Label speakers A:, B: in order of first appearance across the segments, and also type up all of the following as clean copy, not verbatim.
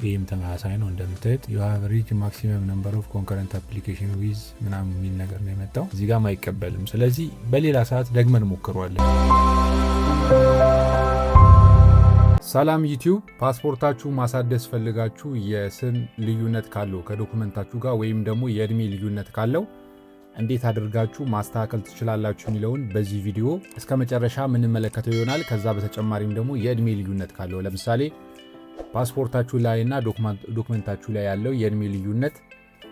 A: ይህም ተመሳሳይ ነው እንደምታዩት you have reached maximum number of concurrent application with ምናምን የሚል ነገር ነው የመጣው። እዚህ ጋር አይቀበልም። ስለዚህ በሌላ ሰዓት ደግመን ሞክሯለን። ሰላም ዩቲዩብ። ፓስፖርታችሁ ማሳደስ ፈልጋችሁ የስም ልዩነት ካለው ከዶክመንታችሁ ጋር ወይም ደግሞ የእድሜ ልዩነት ካለው እንዴት አድርጋችሁ ማስተካከል ትችላላችሁ የሚለውን በዚህ ቪዲዮ እስከ መጨረሻ ምንመለከተው ይሆናል። ከዛ በተጨማሪም ደግሞ የእድሜ ልዩነት ካለው ለምሳሌ ፓስፖርታችሁ ላይና ዶክመንታችሁ ላይ ያለው የእድሜ ልዩነት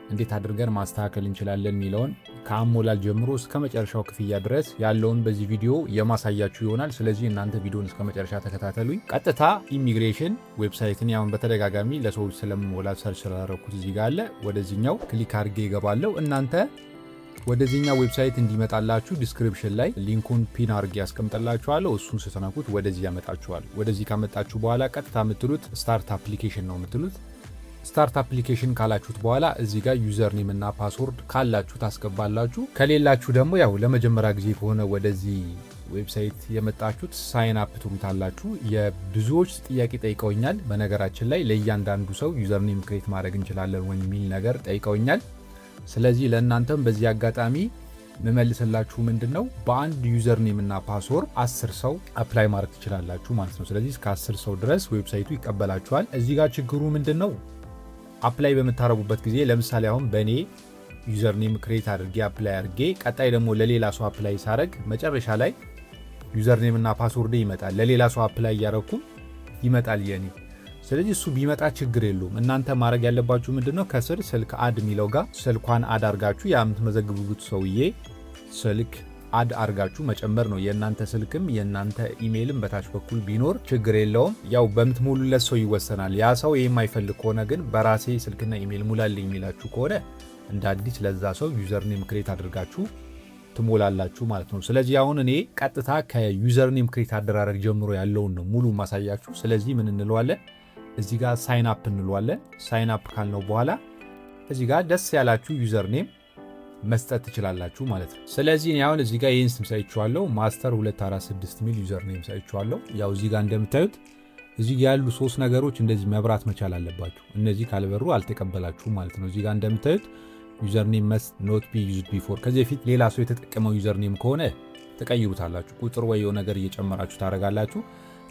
A: እንዴት አድርገን ማስተካከል እንችላለን የሚለውን ከአሞላል ጀምሮ እስከ መጨረሻው ክፍያ ድረስ ያለውን በዚህ ቪዲዮ የማሳያችሁ ይሆናል። ስለዚህ እናንተ ቪዲዮን እስከ መጨረሻ ተከታተሉኝ። ቀጥታ ኢሚግሬሽን ዌብሳይትን ያውን በተደጋጋሚ ለሰዎች ስለምሞላ ሰርች ስላደረኩት እዚህ ጋር አለ። ወደዚህኛው ክሊክ አድርጌ እገባለሁ። እናንተ ወደዚህኛው ዌብሳይት እንዲመጣላችሁ ዲስክሪፕሽን ላይ ሊንኩን ፒን አድርጌ ያስቀምጥላችኋለሁ። እሱን ስትነኩት ወደዚህ ያመጣችኋል። ወደዚህ ካመጣችሁ በኋላ ቀጥታ የምትሉት ስታርት አፕሊኬሽን ነው የምትሉት። ስታርት አፕሊኬሽን ካላችሁት በኋላ እዚህ ጋር ዩዘር ኔም እና ፓስወርድ ካላችሁ ታስገባላችሁ። ከሌላችሁ ደግሞ ያው ለመጀመሪያ ጊዜ ከሆነ ወደዚህ ዌብሳይት የመጣችሁት ሳይን አፕ ትሉታላችሁ። የብዙዎች ጥያቄ ጠይቀውኛል። በነገራችን ላይ ለእያንዳንዱ ሰው ዩዘር ኔም ክሬት ማድረግ እንችላለን ወይ የሚል ነገር ጠይቀውኛል። ስለዚህ ለእናንተም በዚህ አጋጣሚ መመልስላችሁ ምንድነው በአንድ ዩዘር ኔም እና ፓስወርድ 10 ሰው አፕላይ ማድረግ ትችላላችሁ ማለት ነው። ስለዚህ እስከ 10 ሰው ድረስ ዌብሳይቱ ይቀበላችኋል። እዚህ ጋር ችግሩ ምንድነው አፕላይ በምታረጉበት ጊዜ ለምሳሌ አሁን በእኔ ዩዘር ኔም ክሬት አድርጌ አፕላይ አድርጌ ቀጣይ ደግሞ ለሌላ ሰው አፕላይ ሳረግ መጨረሻ ላይ ዩዘር ኔም እና ፓስወርድ ይመጣል። ለሌላ ሰው አፕላይ ያረኩም ይመጣል የኔ። ስለዚህ እሱ ቢመጣ ችግር የለውም። እናንተ ማድረግ ያለባችሁ ምንድነው ከስር ስልክ አድ የሚለው ጋር ስልኳን አድ አርጋችሁ የምትመዘግቡት ሰውዬ ስልክ አድ አርጋችሁ መጨመር ነው። የእናንተ ስልክም የእናንተ ኢሜይልም በታች በኩል ቢኖር ችግር የለውም። ያው በምትሞሉለት ሰው ይወሰናል። ያ ሰው የማይፈልግ ከሆነ ግን በራሴ ስልክና ኢሜይል ሙላልኝ የሚላችሁ ከሆነ እንደ አዲስ ለዛ ሰው ዩዘር ኔም ክሬት አድርጋችሁ ትሞላላችሁ ማለት ነው። ስለዚህ አሁን እኔ ቀጥታ ከዩዘር ኔም ክሬት አደራረግ ጀምሮ ያለውን ነው ሙሉ ማሳያችሁ። ስለዚህ ምን እንለዋለን እዚህ ጋር ሳይን አፕ እንለዋለን። ሳይን አፕ ካልነው በኋላ እዚህ ጋር ደስ ያላችሁ ዩዘር ኔም መስጠት ትችላላችሁ ማለት ነው። ስለዚህ እኔ አሁን እዚህ ጋር ይህን ስም ሳይቻለሁ ማስተር 246 ሚል ዩዘር ኔም ሳይቻለሁ። ያው እዚህ ጋር እንደምታዩት እዚህ ጋር ያሉ 3 ነገሮች እንደዚህ መብራት መቻል አለባችሁ። እነዚህ ካልበሩ አልተቀበላችሁም ማለት ነው። እዚህ ጋር እንደምታዩት ዩዘር ኔም must not be used before ከዚህ በፊት ሌላ ሰው የተጠቀመው ዩዘር ኔም ከሆነ ተቀይሩታላችሁ። ቁጥር ወይ የሆነ ነገር እየጨመራችሁ ታረጋላችሁ።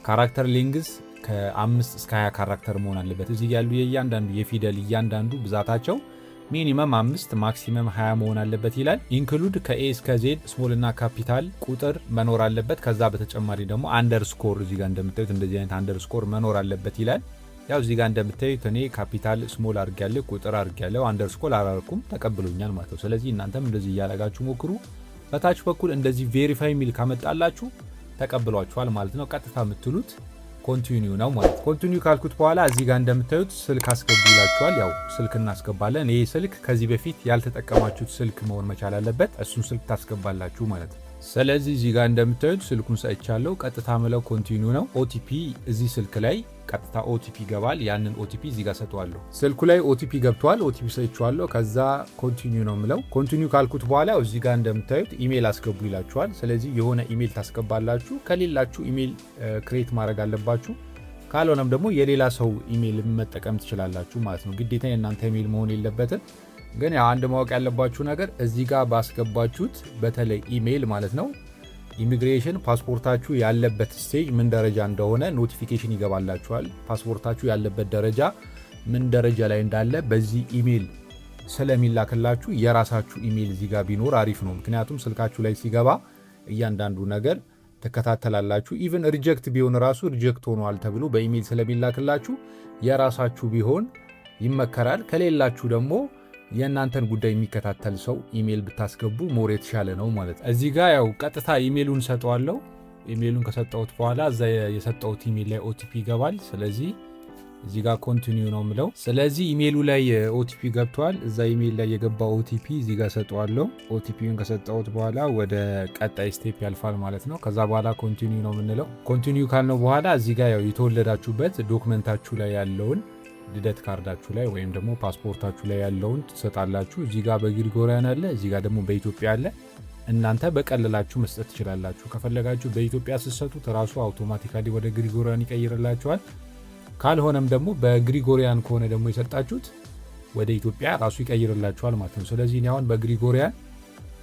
A: ካራክተር ሌንግዝ ከ5 እስከ 20 ካራክተር መሆን አለበት። እዚህ ያሉ የእያንዳንዱ የፊደል እያንዳንዱ ብዛታቸው ሚኒመም 5 ማክሲመም 20 መሆን አለበት ይላል። ኢንክሉድ ከኤ እስከ ዜድ ስሞል እና ካፒታል ቁጥር መኖር አለበት። ከዛ በተጨማሪ ደግሞ አንደርስኮር እዚህ ጋር እንደምታዩት እንደዚህ አይነት አንደርስኮር መኖር አለበት ይላል። ያው እዚህ ጋር እንደምታዩት እኔ ካፒታል ስሞል አድርጌያለሁ፣ ቁጥር አድርጌያለሁ፣ አንደርስኮር አላደረኩም፣ ተቀብሎኛል ማለት ነው። ስለዚህ እናንተም እንደዚህ እያደረጋችሁ ሞክሩ። በታች በኩል እንደዚህ ቬሪፋይ ሚል ካመጣላችሁ ተቀብሏችኋል ማለት ነው። ቀጥታ የምትሉት ኮንቲኒው ነው ማለት ነው። ኮንቲኒው ካልኩት በኋላ እዚህ ጋር እንደምታዩት ስልክ አስገቡ ይላችኋል። ያው ስልክ እናስገባለን። ይሄ ስልክ ከዚህ በፊት ያልተጠቀማችሁት ስልክ መሆን መቻል አለበት። እሱን ስልክ ታስገባላችሁ ማለት ነው። ስለዚህ እዚህ ጋር እንደምታዩት ስልኩን ሰጥቻለሁ። ቀጥታ ምለው ኮንቲኒው ነው። ኦቲፒ እዚህ ስልክ ላይ ቀጥታ ኦቲፒ ይገባል። ያንን ኦቲፒ እዚህ ጋር ሰጠዋለሁ። ስልኩ ላይ ኦቲፒ ገብቷል። ኦቲፒ ሰጥቻለሁ። ከዛ ኮንቲኒው ነው ምለው። ኮንቲኒው ካልኩት በኋላ እዚህ ጋር እንደምታዩት ኢሜል አስገቡ ይላችኋል። ስለዚህ የሆነ ኢሜል ታስገባላችሁ። ከሌላችሁ ኢሜል ክሬት ማድረግ አለባችሁ። ካልሆነም ደግሞ የሌላ ሰው ኢሜል መጠቀም ትችላላችሁ ማለት ነው። ግዴታ የእናንተ ኢሜል መሆን የለበትም። ግን ያው አንድ ማወቅ ያለባችሁ ነገር እዚህ ጋር ባስገባችሁት በተለይ ኢሜል ማለት ነው ኢሚግሬሽን ፓስፖርታችሁ ያለበት ስቴጅ ምን ደረጃ እንደሆነ ኖቲፊኬሽን ይገባላችኋል። ፓስፖርታችሁ ያለበት ደረጃ ምን ደረጃ ላይ እንዳለ በዚህ ኢሜል ስለሚላክላችሁ የራሳችሁ ኢሜል እዚህ ጋር ቢኖር አሪፍ ነው። ምክንያቱም ስልካችሁ ላይ ሲገባ እያንዳንዱ ነገር ተከታተላላችሁ። ኢቭን ሪጀክት ቢሆን ራሱ ሪጀክት ሆኗል ተብሎ በኢሜል ስለሚላክላችሁ የራሳችሁ ቢሆን ይመከራል። ከሌላችሁ ደግሞ የእናንተን ጉዳይ የሚከታተል ሰው ኢሜል ብታስገቡ ሞር የተሻለ ነው ማለት ነው። እዚህ ጋር ያው ቀጥታ ኢሜሉን ሰጠዋለሁ። ኢሜሉን ከሰጠሁት በኋላ እዛ የሰጠሁት ኢሜል ላይ ኦቲፒ ይገባል። ስለዚህ እዚህ ጋር ኮንቲኒው ነው ምለው። ስለዚህ ኢሜሉ ላይ ኦቲፒ ገብቷል። እዛ ኢሜል ላይ የገባው ኦቲፒ እዚህ ጋር ሰጠዋለሁ። ኦቲፒውን ከሰጠሁት በኋላ ወደ ቀጣይ ስቴፕ ያልፋል ማለት ነው። ከዛ በኋላ ኮንቲኒው ነው ምንለው። ኮንቲኒው ካልነው በኋላ እዚህ ጋር ያው የተወለዳችሁበት ዶክመንታችሁ ላይ ያለውን ልደት ካርዳችሁ ላይ ወይም ደግሞ ፓስፖርታችሁ ላይ ያለውን ትሰጣላችሁ። እዚህ ጋር በግሪጎሪያን አለ፣ እዚህ ጋር ደግሞ በኢትዮጵያ አለ። እናንተ በቀለላችሁ መስጠት ትችላላችሁ። ከፈለጋችሁ በኢትዮጵያ ስትሰጡት ራሱ አውቶማቲካሊ ወደ ግሪጎሪያን ይቀይርላችኋል። ካልሆነም ደግሞ በግሪጎሪያን ከሆነ ደግሞ የሰጣችሁት ወደ ኢትዮጵያ ራሱ ይቀይርላችኋል ማለት ነው። ስለዚህ እኔ አሁን በግሪጎሪያን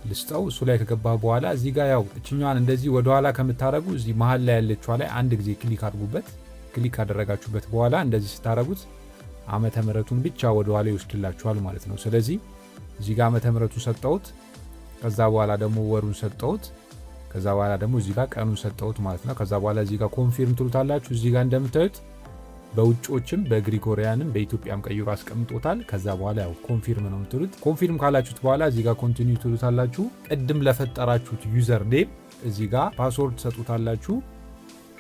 A: ልስጠው። እሱ ላይ ከገባ በኋላ እዚህ ጋር ያው እችኛዋን እንደዚህ ወደ ኋላ ከምታረጉ እዚህ መሃል ላይ ያለችዋ ላይ አንድ ጊዜ ክሊክ አድርጉበት። ክሊክ ካደረጋችሁበት በኋላ እንደዚህ ስታረጉት ዓመተ ምህረቱን ብቻ ወደ ኋላ ይወስድላችኋል ማለት ነው። ስለዚህ እዚህ ጋር ዓመተ ምህረቱን ሰጠሁት። ከዛ በኋላ ደግሞ ወሩን ሰጠሁት። ከዛ በኋላ ደግሞ እዚህ ጋር ቀኑን ሰጠሁት ማለት ነው። ከዛ በኋላ እዚህ ጋር ኮንፊርም ትሉታላችሁ። እዚህ ጋር እንደምታዩት በውጮችም በግሪጎሪያንም በኢትዮጵያም ቀይሮ አስቀምጦታል። ከዛ በኋላ ያው ኮንፊርም ነው የምትሉት። ኮንፊርም ካላችሁት በኋላ እዚህ ጋር ኮንቲኒው ትሉታላችሁ። ቅድም ለፈጠራችሁት ዩዘር ኔም እዚህ ጋር ፓስወርድ ሰጡታላችሁ።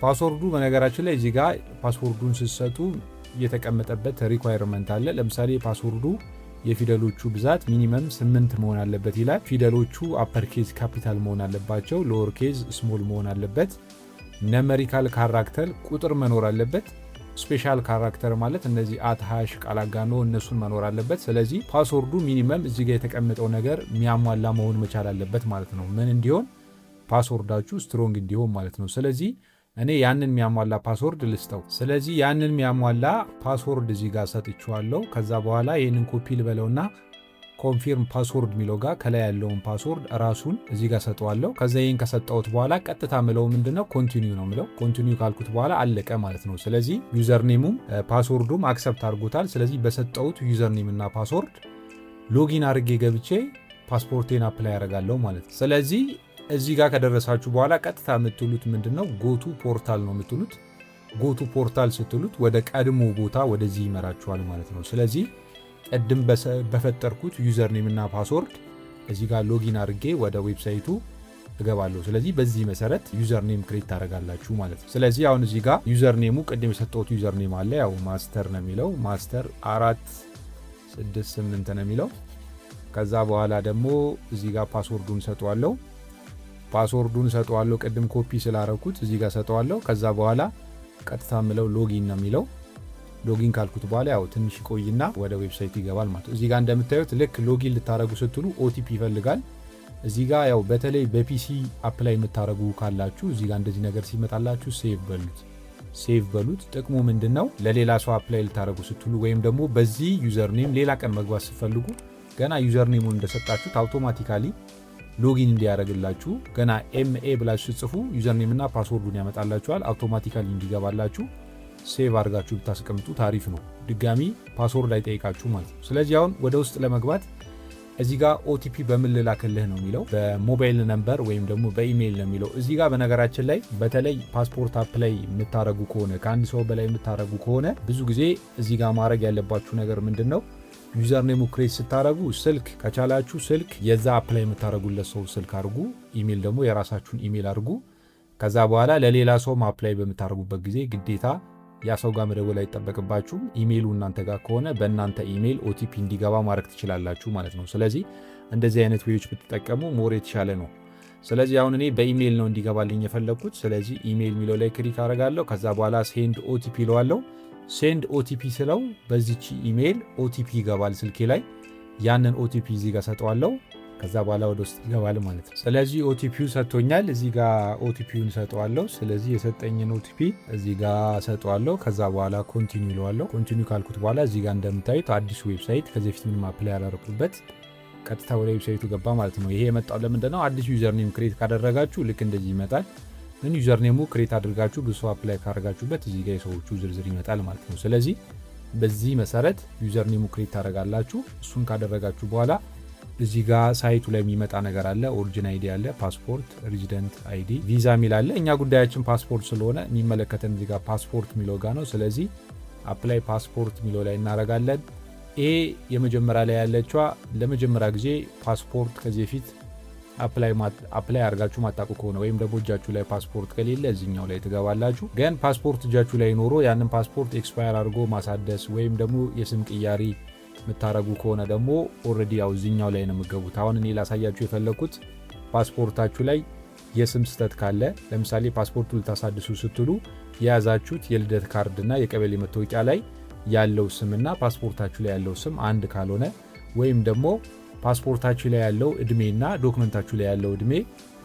A: ፓስወርዱ በነገራችን ላይ እዚህ ጋር ፓስወርዱን ስትሰጡ የተቀመጠበት ሪኳየርመንት አለ። ለምሳሌ ፓስወርዱ የፊደሎቹ ብዛት ሚኒመም 8 መሆን አለበት ይላል። ፊደሎቹ አፐር ኬዝ ካፒታል መሆን አለባቸው፣ ሎወር ኬዝ ስሞል መሆን አለበት። ነመሪካል ካራክተር ቁጥር መኖር አለበት። ስፔሻል ካራክተር ማለት እነዚህ አት ሃሽ ቃል አጋኖ እነሱን መኖር አለበት። ስለዚህ ፓስወርዱ ሚኒመም እዚህ ጋር የተቀመጠው ነገር የሚያሟላ መሆን መቻል አለበት ማለት ነው። ምን እንዲሆን? ፓስወርዳችሁ ስትሮንግ እንዲሆን ማለት ነው። ስለዚህ እኔ ያንን የሚያሟላ ፓስወርድ ልስጠው። ስለዚህ ያንን የሚያሟላ ፓስወርድ እዚህ ጋር ሰጥቼዋለሁ። ከዛ በኋላ ይህንን ኮፒ ልበለውና ኮንፊርም ፓስወርድ ሚለው ጋር ከላይ ያለውን ፓስወርድ ራሱን እዚህ ጋር ሰጠዋለሁ። ከዛ ይህን ከሰጠሁት በኋላ ቀጥታ ምለው ምንድነው ኮንቲኒው ነው ምለው። ኮንቲኒው ካልኩት በኋላ አለቀ ማለት ነው። ስለዚህ ዩዘርኔሙም ፓስወርዱም አክሰፕት አድርጎታል። ስለዚህ በሰጠሁት ዩዘርኔም እና ፓስወርድ ሎጊን አድርጌ ገብቼ ፓስፖርቴን አፕላይ ያደርጋለሁ ማለት ነው። ስለዚህ እዚህ ጋር ከደረሳችሁ በኋላ ቀጥታ የምትሉት ምንድነው ጎቱ ፖርታል ነው የምትሉት። ጎቱ ፖርታል ስትሉት ወደ ቀድሞ ቦታ ወደዚህ ይመራችኋል ማለት ነው። ስለዚህ ቅድም በፈጠርኩት ዩዘርኔም እና ፓስወርድ እዚህ ጋር ሎጊን አድርጌ ወደ ዌብሳይቱ እገባለሁ። ስለዚህ በዚህ መሰረት ዩዘርኔም ክሬት ታደርጋላችሁ ማለት ነው። ስለዚህ አሁን እዚህ ጋር ዩዘርኔሙ ቅድም የሰጠሁት ዩዘርኔም አለ። ያው ማስተር ነው የሚለው ማስተር 468 ነው የሚለው። ከዛ በኋላ ደግሞ እዚህ ጋር ፓስወርዱን ሰጠዋለሁ። ቅድም ኮፒ ስላረኩት እዚህ ጋር ሰጠዋለሁ። ከዛ በኋላ ቀጥታ ምለው ሎጊን ነው የሚለው። ሎጊን ካልኩት በኋላ ያው ትንሽ ቆይና ወደ ዌብሳይት ይገባል ማለት ነው። እዚህ ጋር እንደምታዩት ልክ ሎጊን ልታረጉ ስትሉ ኦቲፒ ይፈልጋል። እዚህ ጋር ያው በተለይ በፒሲ አፕላይ የምታረጉ ካላችሁ እዚህ ጋር እንደዚህ ነገር ሲመጣላችሁ ሴቭ በሉት። ጥቅሙ ምንድነው? ለሌላ ሰው አፕላይ ልታረጉ ስትሉ ወይም ደግሞ በዚህ ዩዘርኔም ሌላ ቀን መግባት ስትፈልጉ ገና ዩዘርኔሙን እንደሰጣችሁት አውቶማቲካሊ ሎጊን እንዲያደርግላችሁ ገና ኤምኤ ብላችሁ ጽፉ ዩዘርኔም እና ፓስወርዱን ያመጣላችኋል። አውቶማቲካሊ እንዲገባላችሁ ሴቭ አድርጋችሁ ብታስቀምጡ ታሪፍ ነው። ድጋሚ ፓስወርድ አይጠይቃችሁ ማለት ነው። ስለዚህ አሁን ወደ ውስጥ ለመግባት እዚህ ጋር ኦቲፒ በምን ልላክልህ ነው የሚለው። በሞባይል ነምበር ወይም ደግሞ በኢሜይል ነው የሚለው። እዚህ ጋር በነገራችን ላይ በተለይ ፓስፖርት አፕላይ የምታረጉ ከሆነ ከአንድ ሰው በላይ የምታረጉ ከሆነ ብዙ ጊዜ እዚህ ጋር ማድረግ ያለባችሁ ነገር ምንድነው? ዩዘርኔሙ ክሬት ስታረጉ ስልክ ከቻላችሁ ስልክ የዛ አፕላይ የምታረጉለት ሰው ስልክ አድርጉ። ኢሜይል ደግሞ የራሳችሁን ኢሜይል አድርጉ። ከዛ በኋላ ለሌላ ሰው አፕላይ በምታረጉበት ጊዜ ግዴታ ያ ሰው ጋር መደወል አይጠበቅባችሁም። ኢሜይሉ እናንተ ጋር ከሆነ በእናንተ ኢሜይል ኦቲፒ እንዲገባ ማድረግ ትችላላችሁ ማለት ነው። ስለዚህ እንደዚህ አይነት ዌዮች ብትጠቀሙ ሞር የተሻለ ነው። ስለዚህ አሁን እኔ በኢሜይል ነው እንዲገባልኝ የፈለግኩት። ስለዚህ ኢሜይል የሚለው ላይ ክሊክ አደርጋለሁ። ከዛ በኋላ ሴንድ ኦቲፒ ይለዋለሁ። ሴንድ ኦቲፒ ስለው በዚች ኢሜይል ኦቲፒ ይገባል ስልኬ ላይ። ያንን ኦቲፒ እዚህ ጋር ሰጠዋለሁ። ከዛ በኋላ ወደ ውስጥ ይገባል ማለት ነው። ስለዚህ ኦቲፒው ሰጥቶኛል። እዚህ ጋር ኦቲፒውን ሰጠዋለሁ። ስለዚህ የሰጠኝን ኦቲፒ እዚህ ጋር ሰጠዋለሁ። ከዛ በኋላ ኮንቲኒው ይለዋለሁ። ኮንቲኒው ካልኩት በኋላ እዚህ ጋር እንደምታዩት አዲሱ ዌብሳይት ከዚህ በፊት ምንም አፕላይ ያላረኩበት ቀጥታ ወደ ዌብሳይቱ ገባ ማለት ነው። ይሄ የመጣው ለምንድነው? አዲስ ዩዘርኔም ክሬት ካደረጋችሁ ልክ እንደዚህ ይመጣል። ግን ዩዘርኔሙ ክሬት አድርጋችሁ ብዙ አፕላይ ካደረጋችሁበት እዚህ ጋር የሰዎቹ ዝርዝር ይመጣል ማለት ነው። ስለዚህ በዚህ መሰረት ዩዘርኔሙ ክሬት ታደርጋላችሁ። እሱን ካደረጋችሁ በኋላ እዚህ ጋር ሳይቱ ላይ የሚመጣ ነገር አለ። ኦሪጂን አይዲ አለ፣ ፓስፖርት፣ ሬዚደንት አይዲ፣ ቪዛ ሚል አለ። እኛ ጉዳያችን ፓስፖርት ስለሆነ የሚመለከተን እዚህ ጋር ፓስፖርት ሚለው ጋር ነው። ስለዚህ አፕላይ ፓስፖርት ሚለው ላይ እናረጋለን። ይሄ የመጀመሪያ ላይ ያለችዋ ለመጀመሪያ ጊዜ ፓስፖርት ከዚህ በፊት አፕላይ አድርጋችሁ ማጣቁ ከሆነ ወይም ደግሞ እጃችሁ ላይ ፓስፖርት ከሌለ እዚህኛው ላይ ትገባላችሁ። ግን ፓስፖርት እጃችሁ ላይ ኖሮ ያንን ፓስፖርት ኤክስፓየር አድርጎ ማሳደስ ወይም ደግሞ የስም ቅያሪ የምታረጉ ከሆነ ደግሞ ኦልሬዲ ያው እዚህኛው ላይ ነው የምትገቡት። አሁን እኔ ላሳያችሁ የፈለኩት ፓስፖርታችሁ ላይ የስም ስህተት ካለ፣ ለምሳሌ ፓስፖርቱ ልታሳድሱ ስትሉ የያዛችሁት የልደት ካርድ እና የቀበሌ መታወቂያ ላይ ያለው ስምና ፓስፖርታችሁ ላይ ያለው ስም አንድ ካልሆነ ወይም ደግሞ ፓስፖርታችሁ ላይ ያለው እድሜና ዶክመንታችሁ ላይ ያለው እድሜ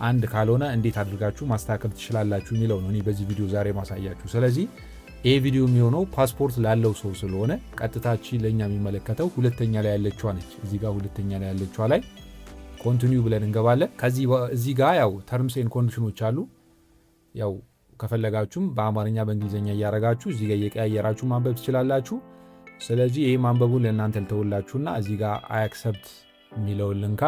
A: አንድ ካልሆነ እንዴት አድርጋችሁ ማስተካከል ትችላላችሁ የሚለው ነው እኔ በዚህ ቪዲዮ ዛሬ ማሳያችሁ። ስለዚህ ይሄ ቪዲዮ የሚሆነው ፓስፖርት ላለው ሰው ስለሆነ ቀጥታች ለኛ የሚመለከተው ሁለተኛ ላይ ያለችዋ ነች። እዚህ ጋር ሁለተኛ ላይ ያለችዋ ላይ ኮንቲኒው ብለን እንገባለን። ከዚህ እዚህ ጋር ያው ተርምስ ኤንድ ኮንዲሽኖች አሉ። ያው ከፈለጋችሁም በአማርኛ በእንግሊዝኛ እያረጋችሁ እዚህ ጋር እየቀያየራችሁ ማንበብ ትችላላችሁ። ስለዚህ ይሄ ማንበቡን ለእናንተ ልተውላችሁና እዚህ ጋር አይ አክሰፕት የሚለውን ልንካ።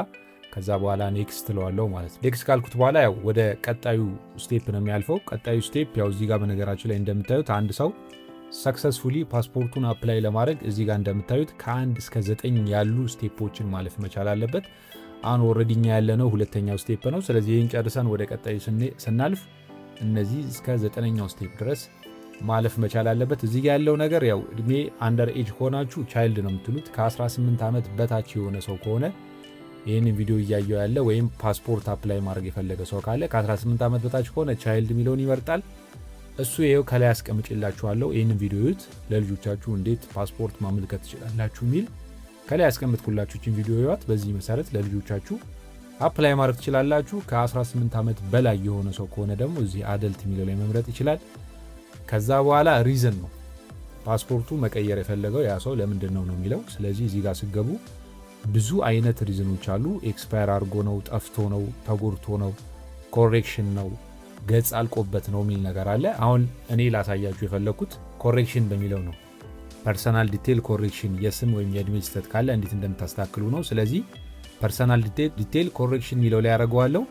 A: ከዛ በኋላ ኔክስት ትለዋለሁ ማለት ነው። ኔክስት ካልኩት በኋላ ያው ወደ ቀጣዩ ስቴፕ ነው የሚያልፈው። ቀጣዩ ስቴፕ ያው እዚህ ጋር በነገራችሁ ላይ እንደምታዩት አንድ ሰው ሰክሰስፉሊ ፓስፖርቱን አፕላይ ለማድረግ እዚህ ጋር እንደምታዩት ከ1 እስከ 9 ያሉ ስቴፖችን ማለፍ መቻል አለበት። አሁን ኦልሬዲ እኛ ያለነው ሁለተኛው ስቴፕ ነው። ስለዚህ ይህን ጨርሰን ወደ ቀጣዩ ስናልፍ እነዚህ እስከ 9ኛው ስቴፕ ድረስ ማለፍ መቻል አለበት። እዚህ ጋር ያለው ነገር ያው እድሜ አንደር ኤጅ ከሆናችሁ ቻይልድ ነው የምትሉት። ከ18 ዓመት በታች የሆነ ሰው ከሆነ ይህንን ቪዲዮ እያየው ያለ ወይም ፓስፖርት አፕላይ ማድረግ የፈለገ ሰው ካለ ከ18 ዓመት በታች ከሆነ ቻይልድ የሚለውን ይመርጣል። እሱ ይኸው ከላይ ያስቀምጭላችኋለሁ። ይህንን ቪዲዮ ዩት ለልጆቻችሁ እንዴት ፓስፖርት ማመልከት ትችላላችሁ የሚል ከላይ ያስቀምጥኩላችሁችን ቪዲዮ ይዋት። በዚህ መሰረት ለልጆቻችሁ አፕላይ ማድረግ ትችላላችሁ። ከ18 ዓመት በላይ የሆነ ሰው ከሆነ ደግሞ እዚህ አደልት የሚለው ላይ መምረጥ ይችላል። ከዛ በኋላ ሪዝን ነው ፓስፖርቱ መቀየር የፈለገው ያ ሰው ለምንድን ነው የሚለው። ስለዚህ እዚህ ጋር ስገቡ ብዙ አይነት ሪዝኖች አሉ። ኤክስፓየር አድርጎ ነው፣ ጠፍቶ ነው፣ ተጎድቶ ነው፣ ኮሬክሽን ነው፣ ገጽ አልቆበት ነው የሚል ነገር አለ። አሁን እኔ ላሳያችሁ የፈለኩት ኮሬክሽን በሚለው ነው። ፐርሰናል ዲቴል ኮሬክሽን፣ የስም ወይም የእድሜ ስህተት ካለ እንዴት እንደምታስተካክሉ ነው። ስለዚህ ፐርሰናል ዲቴል ኮሬክሽን የሚለው ላይ ያደርገዋለሁ።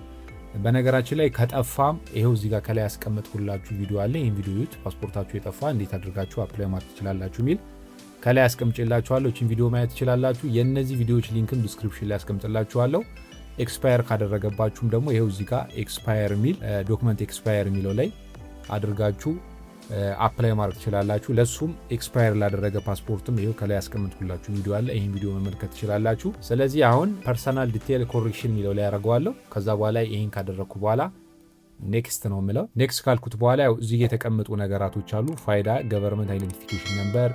A: በነገራችን ላይ ከጠፋም ይሄው እዚህ ጋር ከላይ ያስቀመጥኩላችሁ ቪዲዮ አለ። ይህን ቪዲዮ ዩት ፓስፖርታችሁ የጠፋ እንዴት አድርጋችሁ አፕላይ ማድረግ ትችላላችሁ የሚል ከላይ አስቀምጬላችኋለሁ። እቺን ቪዲዮ ማየት ትችላላችሁ። የእነዚህ ቪዲዮዎች ሊንክም ዲስክሪፕሽን ላይ አስቀምጥላችኋለሁ። ኤክስፓየር ካደረገባችሁም ደግሞ ይሄው እዚህ ጋር ኤክስፓየር የሚል ዶክመንት ኤክስፓየር የሚለው ላይ አድርጋችሁ አፕላይ ማድረግ ትችላላችሁ። ለሱም ኤክስፓየር ላደረገ ፓስፖርትም ይሄው ከላይ ያስቀምጥኩላችሁ ቪዲዮ አለ። ይሄን ቪዲዮ መመልከት ትችላላችሁ። ስለዚህ አሁን ፐርሰናል ዲቴል ኮሬክሽን የሚለው ላይ ያደርገዋለሁ። ከዛ በኋላ ይሄን ካደረኩ በኋላ ኔክስት ነው የምለው። ኔክስት ካልኩት በኋላ ያው እዚህ የተቀመጡ ነገራቶች አሉ። ፋይዳ፣ ገቨርንመንት አይደንቲፊኬሽን ነምበር፣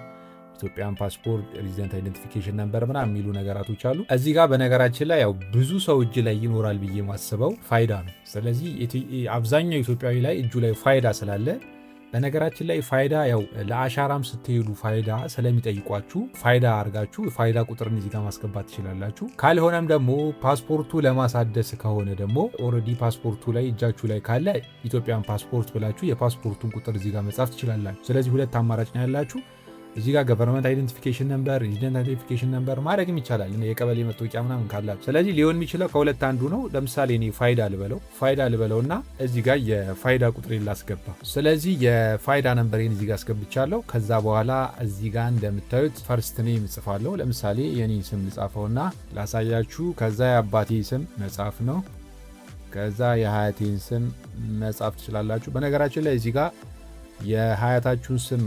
A: ኢትዮጵያን ፓስፖርት፣ ሬዚደንት አይደንቲፊኬሽን ነምበር ምናምን የሚሉ ነገራቶች አሉ። እዚህ ጋር በነገራችን ላይ ያው ብዙ ሰው እጅ ላይ ይኖራል ብዬ ማስበው ፋይዳ ነው። ስለዚህ አብዛኛው ኢትዮጵያዊ ላይ እጁ ላይ ፋይዳ ስላለ በነገራችን ላይ ፋይዳ ያው ለአሻራም ስትሄዱ ፋይዳ ስለሚጠይቋችሁ ፋይዳ አርጋችሁ ፋይዳ ቁጥርን እዚህ ጋር ማስገባት ትችላላችሁ። ካልሆነም ደግሞ ፓስፖርቱ ለማሳደስ ከሆነ ደግሞ ኦልሬዲ ፓስፖርቱ ላይ እጃችሁ ላይ ካለ ኢትዮጵያን ፓስፖርት ብላችሁ የፓስፖርቱን ቁጥር እዚህ ጋር መጻፍ ትችላላችሁ። ስለዚህ ሁለት አማራጭ ነው ያላችሁ። እዚህ ጋር ገቨርንመንት አይደንቲፊኬሽን ነምበር፣ ሬዚደንት አይደንቲፊኬሽን ነምበር ማድረግም ይቻላል፣ የቀበሌ መታወቂያ ምናምን ካላችሁ። ስለዚህ ሊሆን የሚችለው ከሁለት አንዱ ነው። ለምሳሌ እኔ ፋይዳ ልበለውና እዚህ ጋር የፋይዳ ቁጥሬን ላስገባ። ስለዚህ የፋይዳ ነምበሬን እዚህ ጋር አስገብቻለሁ። ከዛ በኋላ እዚህ ጋር እንደምታዩት ፈርስት ኔም እጽፋለሁ። ለምሳሌ የኔን ስም ልጻፈውና ላሳያችሁ። ከዛ የአባቴ ስም መጻፍ ነው። ከዛ የሀያቴን ስም መጻፍ ትችላላችሁ። በነገራችን ላይ እዚህ ጋር የሀያታችሁን ስም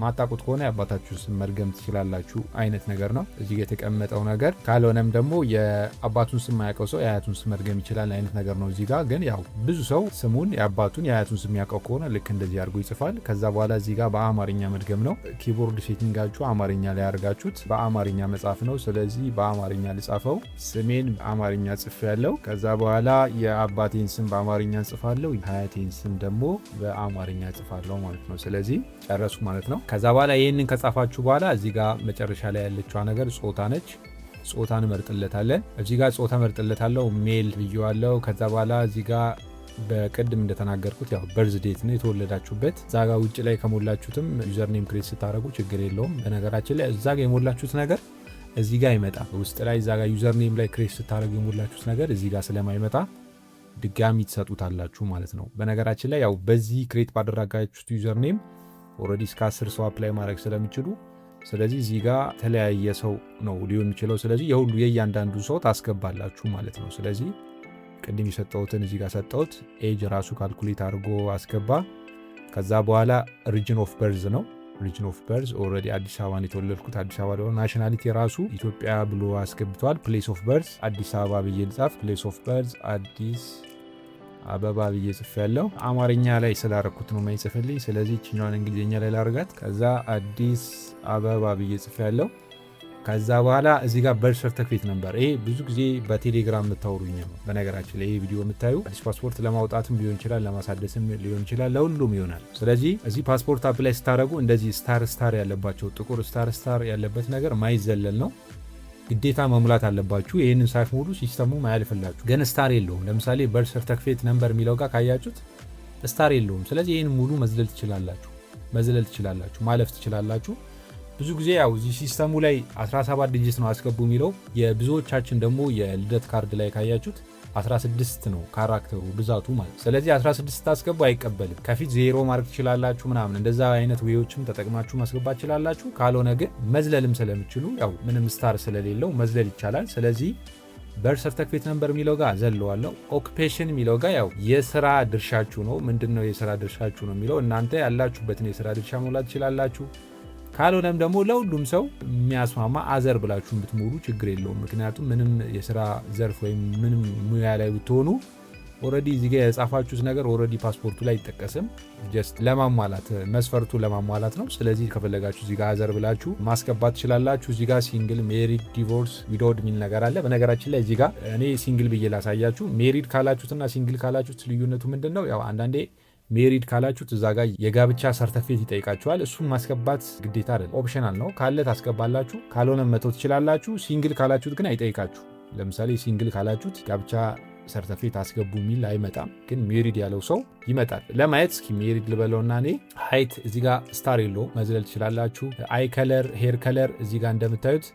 A: ማታቁት ከሆነ የአባታችሁን ስም መርገም ትችላላችሁ አይነት ነገር ነው እዚህ የተቀመጠው ነገር። ካልሆነም ደግሞ የአባቱን ስም ማያውቀው ሰው የሀያቱን ስም መርገም ይችላል አይነት ነገር ነው እዚህ ጋር። ግን ያው ብዙ ሰው ስሙን የአባቱን የሀያቱን ስም ያውቀው ከሆነ ልክ እንደዚህ አድርጎ ይጽፋል። ከዛ በኋላ እዚህ ጋር በአማርኛ መድገም ነው። ኪቦርድ ሴቲንጋችሁ አማርኛ ላይ ያደርጋችሁት በአማርኛ መጻፍ ነው። ስለዚህ በአማርኛ ልጻፈው። ስሜን በአማርኛ ጽፍ ያለው። ከዛ በኋላ የአባቴን ስም በአማርኛ ጽፋለሁ። የሀያቴን ስም ደግሞ በአማርኛ ጽፋለሁ ማለት ነው። ስለዚህ ጨረሱ ማለት ነው። ከዛ በኋላ ይህንን ከጻፋችሁ በኋላ እዚህ ጋር መጨረሻ ላይ ያለችዋ ነገር ጾታ ነች። ጾታን መርጥለታለን። እዚህ ጋር ጾታ መርጥለታለሁ፣ ሜል ብየዋለሁ። ከዛ በኋላ እዚህ ጋር በቅድም እንደተናገርኩት ያው በርዝ ዴት ነው የተወለዳችሁበት። እዛ ጋር ውጭ ላይ ከሞላችሁትም ዩዘር ኔም ክሬት ስታደርጉ ችግር የለውም። በነገራችን ላይ እዛ ጋር የሞላችሁት ነገር እዚህ ጋር ይመጣ ውስጥ ላይ እዛ ጋር ዩዘር ኔም ላይ ክሬት ስታደርጉ የሞላችሁት ነገር እዚህ ጋር ስለማይመጣ ድጋሚ ትሰጡታላችሁ ማለት ነው። በነገራችን ላይ ያው በዚህ ክሬት ባደረጋችሁት ዩዘር ኔም ኦልሬዲ እስከ 10 ሰው አፕላይ ማድረግ ስለሚችሉ ስለዚህ እዚህ ጋር ተለያየ ሰው ነው ሊሆን የሚችለው። ስለዚህ የሁሉ የእያንዳንዱ ሰው ታስገባላችሁ ማለት ነው። ስለዚህ ቅድም የሰጠሁትን እዚህ ጋር ሰጠሁት። ኤጅ ራሱ ካልኩሌት አድርጎ አስገባ። ከዛ በኋላ ሪጅን ኦፍ በርዝ ነው። ሪጅን ኦፍ በርዝ ኦልሬዲ አዲስ አበባ ነው የተወለድኩት፣ አዲስ አበባ ነው። ናሽናሊቲ ራሱ ኢትዮጵያ ብሎ አስገብቷል። ፕሌስ ኦፍ በርዝ አዲስ አበባ ብዬ ልጻፍ። ፕሌስ ኦፍ በርዝ አዲስ አበባ ብዬ ጽፍ ያለው አማርኛ ላይ ስላረኩት ነው ማይጽፍልኝ። ስለዚህ እችኛዋን እንግሊዝኛ ላይ ላርጋት። ከዛ አዲስ አበባ ብዬ ጽፍ ያለው። ከዛ በኋላ እዚህ ጋር በርዝ ሰርተፊኬት ነበር። ይሄ ብዙ ጊዜ በቴሌግራም የምታወሩኝ ነው። በነገራችን ላይ ይሄ ቪዲዮ የምታዩ አዲስ ፓስፖርት ለማውጣትም ሊሆን ይችላል፣ ለማሳደስም ሊሆን ይችላል፣ ለሁሉም ይሆናል። ስለዚህ እዚህ ፓስፖርት አፕላይ ስታደርጉ እንደዚህ ስታር ያለባቸው ጥቁር ስታር ያለበት ነገር ማይዘለል ነው ግዴታ መሙላት አለባችሁ። ይህንን ሳትሞሉ ሲስተሙ ማያልፍላችሁ። ግን ስታር የለውም። ለምሳሌ በርዝ ሰርተፊኬት ነምበር የሚለው ጋር ካያችሁት ስታር የለውም። ስለዚህ ይህን ሙሉ መዝለል ትችላላችሁ፣ ማለፍ ትችላላችሁ። ብዙ ጊዜ ያው እዚህ ሲስተሙ ላይ 17 ዲጂት ነው አስገቡ የሚለው። የብዙዎቻችን ደግሞ የልደት ካርድ ላይ ካያችሁት 16 ነው ካራክተሩ ብዛቱ ማለት። ስለዚህ 16 ታስገቡ አይቀበልም። ከፊት ዜሮ ማድረግ ትችላላችሁ ምናምን፣ እንደዛ አይነት ዌዎችም ተጠቅማችሁ ማስገባት ትችላላችሁ። ካልሆነ ግን መዝለልም ስለምችሉ ያው ምንም ስታር ስለሌለው መዝለል ይቻላል። ስለዚህ በርዝ ሰርተፊኬት ነምበር የሚለው ጋር ዘለዋለሁ። ኦኩፔሽን የሚለው ጋር ያው የስራ ድርሻችሁ ነው። ምንድነው የስራ ድርሻችሁ ነው የሚለው። እናንተ ያላችሁበትን የስራ ድርሻ መውላት ትችላላችሁ። ካልሆነም ደግሞ ለሁሉም ሰው የሚያስማማ አዘር ብላችሁ ብትሞሉ ችግር የለውም። ምክንያቱም ምንም የስራ ዘርፍ ወይም ምንም ሙያ ላይ ብትሆኑ ኦልሬዲ እዚህ ጋር የጻፋችሁት ነገር ኦልሬዲ ፓስፖርቱ ላይ አይጠቀስም። ጀስት ለማሟላት መስፈርቱ ለማሟላት ነው። ስለዚህ ከፈለጋችሁ እዚህ ጋር አዘር ብላችሁ ማስገባት ትችላላችሁ። እዚህ ጋር ሲንግል፣ ሜሪድ፣ ዲቮርስ፣ ዊዶውድ የሚል ነገር አለ። በነገራችን ላይ እዚህ ጋር እኔ ሲንግል ብዬ ላሳያችሁ። ሜሪድ ካላችሁትና ሲንግል ካላችሁት ልዩነቱ ምንድነው? ያው አንዳንዴ ሜሪድ ካላችሁት እዛ ጋር የጋብቻ ሰርተፊኬት ይጠይቃችኋል። እሱን ማስገባት ግዴታ አይደለም፣ ኦፕሽናል ነው። ካለ ታስገባላችሁ፣ ካልሆነ መተው ትችላላችሁ። ሲንግል ካላችሁት ግን አይጠይቃችሁ። ለምሳሌ ሲንግል ካላችሁት ጋብቻ ሰርተፊኬት አስገቡ የሚል አይመጣም። ግን ሜሪድ ያለው ሰው ይመጣል። ለማየት እስኪ ሜሪድ ልበለውና እኔ ሃይት እዚህ ጋር ስታር የለው መዝለል ትችላላችሁ። አይ ከለር፣ ሄር ከለር እዚህ ጋር እንደምታዩት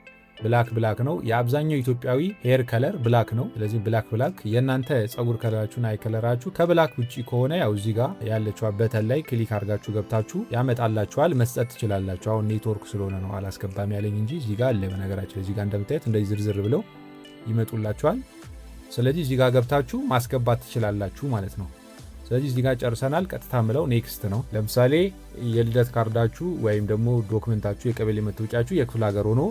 A: ብላክ ነው። የአብዛኛው ኢትዮጵያዊ ሄር ከለር ብላክ ነው። ስለዚህ ብላክ የእናንተ ጸጉር ከለራችሁና አይ ከለራችሁ ከብላክ ውጪ ከሆነ ያው እዚህ ጋር ያለችው በተን ላይ ክሊክ አድርጋችሁ ገብታችሁ ያመጣላችኋል። መስጠት ትችላላችሁ። አሁን ኔትወርክ ስለሆነ ነው አላስገባም ያለኝ እንጂ እዚህ ጋር አለ። በነገራችን እዚህ ጋር እንደምታዩት እንደዚህ ዝርዝር ብለው ይመጡላችኋል። ስለዚህ እዚህ ጋር ገብታችሁ ማስገባት ትችላላችሁ ማለት ነው። ስለዚህ እዚህ ጋር ጨርሰናል። ቀጥታ ምለው ኔክስት ነው። ለምሳሌ የልደት ካርዳችሁ ወይም ደግሞ ዶክመንታችሁ የቀበሌ መታወቂያችሁ የክፍለ ሀገር ሆኖ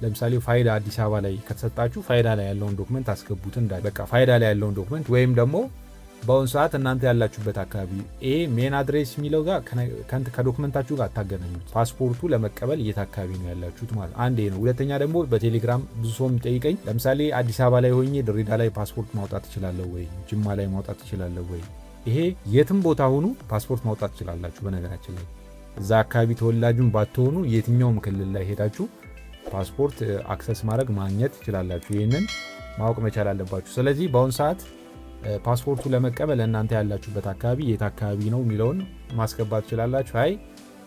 A: ለምሳሌ ፋይዳ አዲስ አበባ ላይ ከተሰጣችሁ ፋይዳ ላይ ያለውን ዶክመንት አስገቡት እንዳለ በቃ ፋይዳ ላይ ያለውን ዶክመንት ወይም ደግሞ በአሁን ሰዓት እናንተ ያላችሁበት አካባቢ ሜን አድሬስ የሚለው ጋር ከዶክመንታችሁ ጋር አታገናኙት። ፓስፖርቱ ለመቀበል የት አካባቢ ነው ያላችሁት ማለት አንዴ ነው። ሁለተኛ ደግሞ በቴሌግራም ብዙ ሰው የሚጠይቀኝ ለምሳሌ አዲስ አበባ ላይ ሆኜ ድሬዳዋ ላይ ፓስፖርት ማውጣት እችላለሁ ወይ፣ ጅማ ላይ ማውጣት እችላለሁ ወይ? ይሄ የትም ቦታ ሆኑ ፓስፖርት ማውጣት ትችላላችሁ። በነገራችን ላይ እዛ አካባቢ ተወላጁን ባትሆኑ የትኛውም ክልል ላይ ሄዳችሁ ፓስፖርት አክሰስ ማግኘት ትችላላችሁ። ይህንን ማወቅ መቻል አለባችሁ። ስለዚህ በአሁን ሰዓት ፓስፖርቱ ለመቀበል እናንተ ያላችሁበት አካባቢ የት አካባቢ ነው የሚለውን ማስገባት ትችላላችሁ። አይ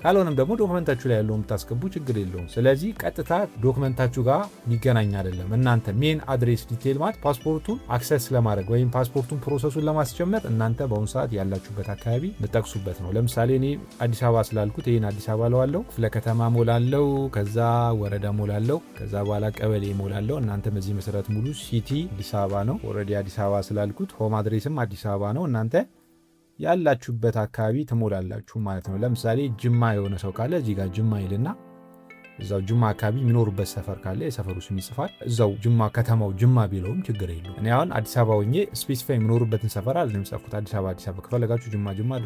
A: ካልሆነም ደግሞ ዶክመንታችሁ ላይ ያለውን ብታስገቡ ችግር የለውም። ስለዚህ ቀጥታ ዶክመንታችሁ ጋር የሚገናኝ አይደለም። እናንተ ሜን አድሬስ ዲቴል ማለት ፓስፖርቱን አክሰስ ለማድረግ ወይም ፓስፖርቱን ፕሮሰሱን ለማስጀመር እናንተ በአሁኑ ሰዓት ያላችሁበት አካባቢ የምጠቅሱበት ነው። ለምሳሌ እኔ አዲስ አበባ ስላልኩት ይህን አዲስ አበባ ለዋለው ክፍለ ከተማ ሞላለው፣ ከዛ ወረዳ ሞላለው፣ ከዛ በኋላ ቀበሌ ሞላለው። እናንተ በዚህ መሰረት ሙሉ ሲቲ አዲስ አበባ ነው። ኦልሬዲ አዲስ አበባ ስላልኩት ሆም አድሬስም አዲስ አበባ ነው። እናንተ ያላችሁበት አካባቢ ትሞላላችሁ ማለት ነው። ለምሳሌ ጅማ የሆነ ሰው ካለ እዚህ ጋር ጅማ ይልና እዛው ጅማ አካባቢ የሚኖሩበት ሰፈር ካለ የሰፈሩ ስም ይጽፋል። እዛው ጅማ ከተማው ጅማ ቢለውም ችግር የለውም። እኔ አሁን አዲስ አበባ ሆኜ ስፔሲፋይ የሚኖሩበትን ሰፈር አለ የሚጻፍኩት አዲስ አበባ ከፈለጋችሁ ጅማ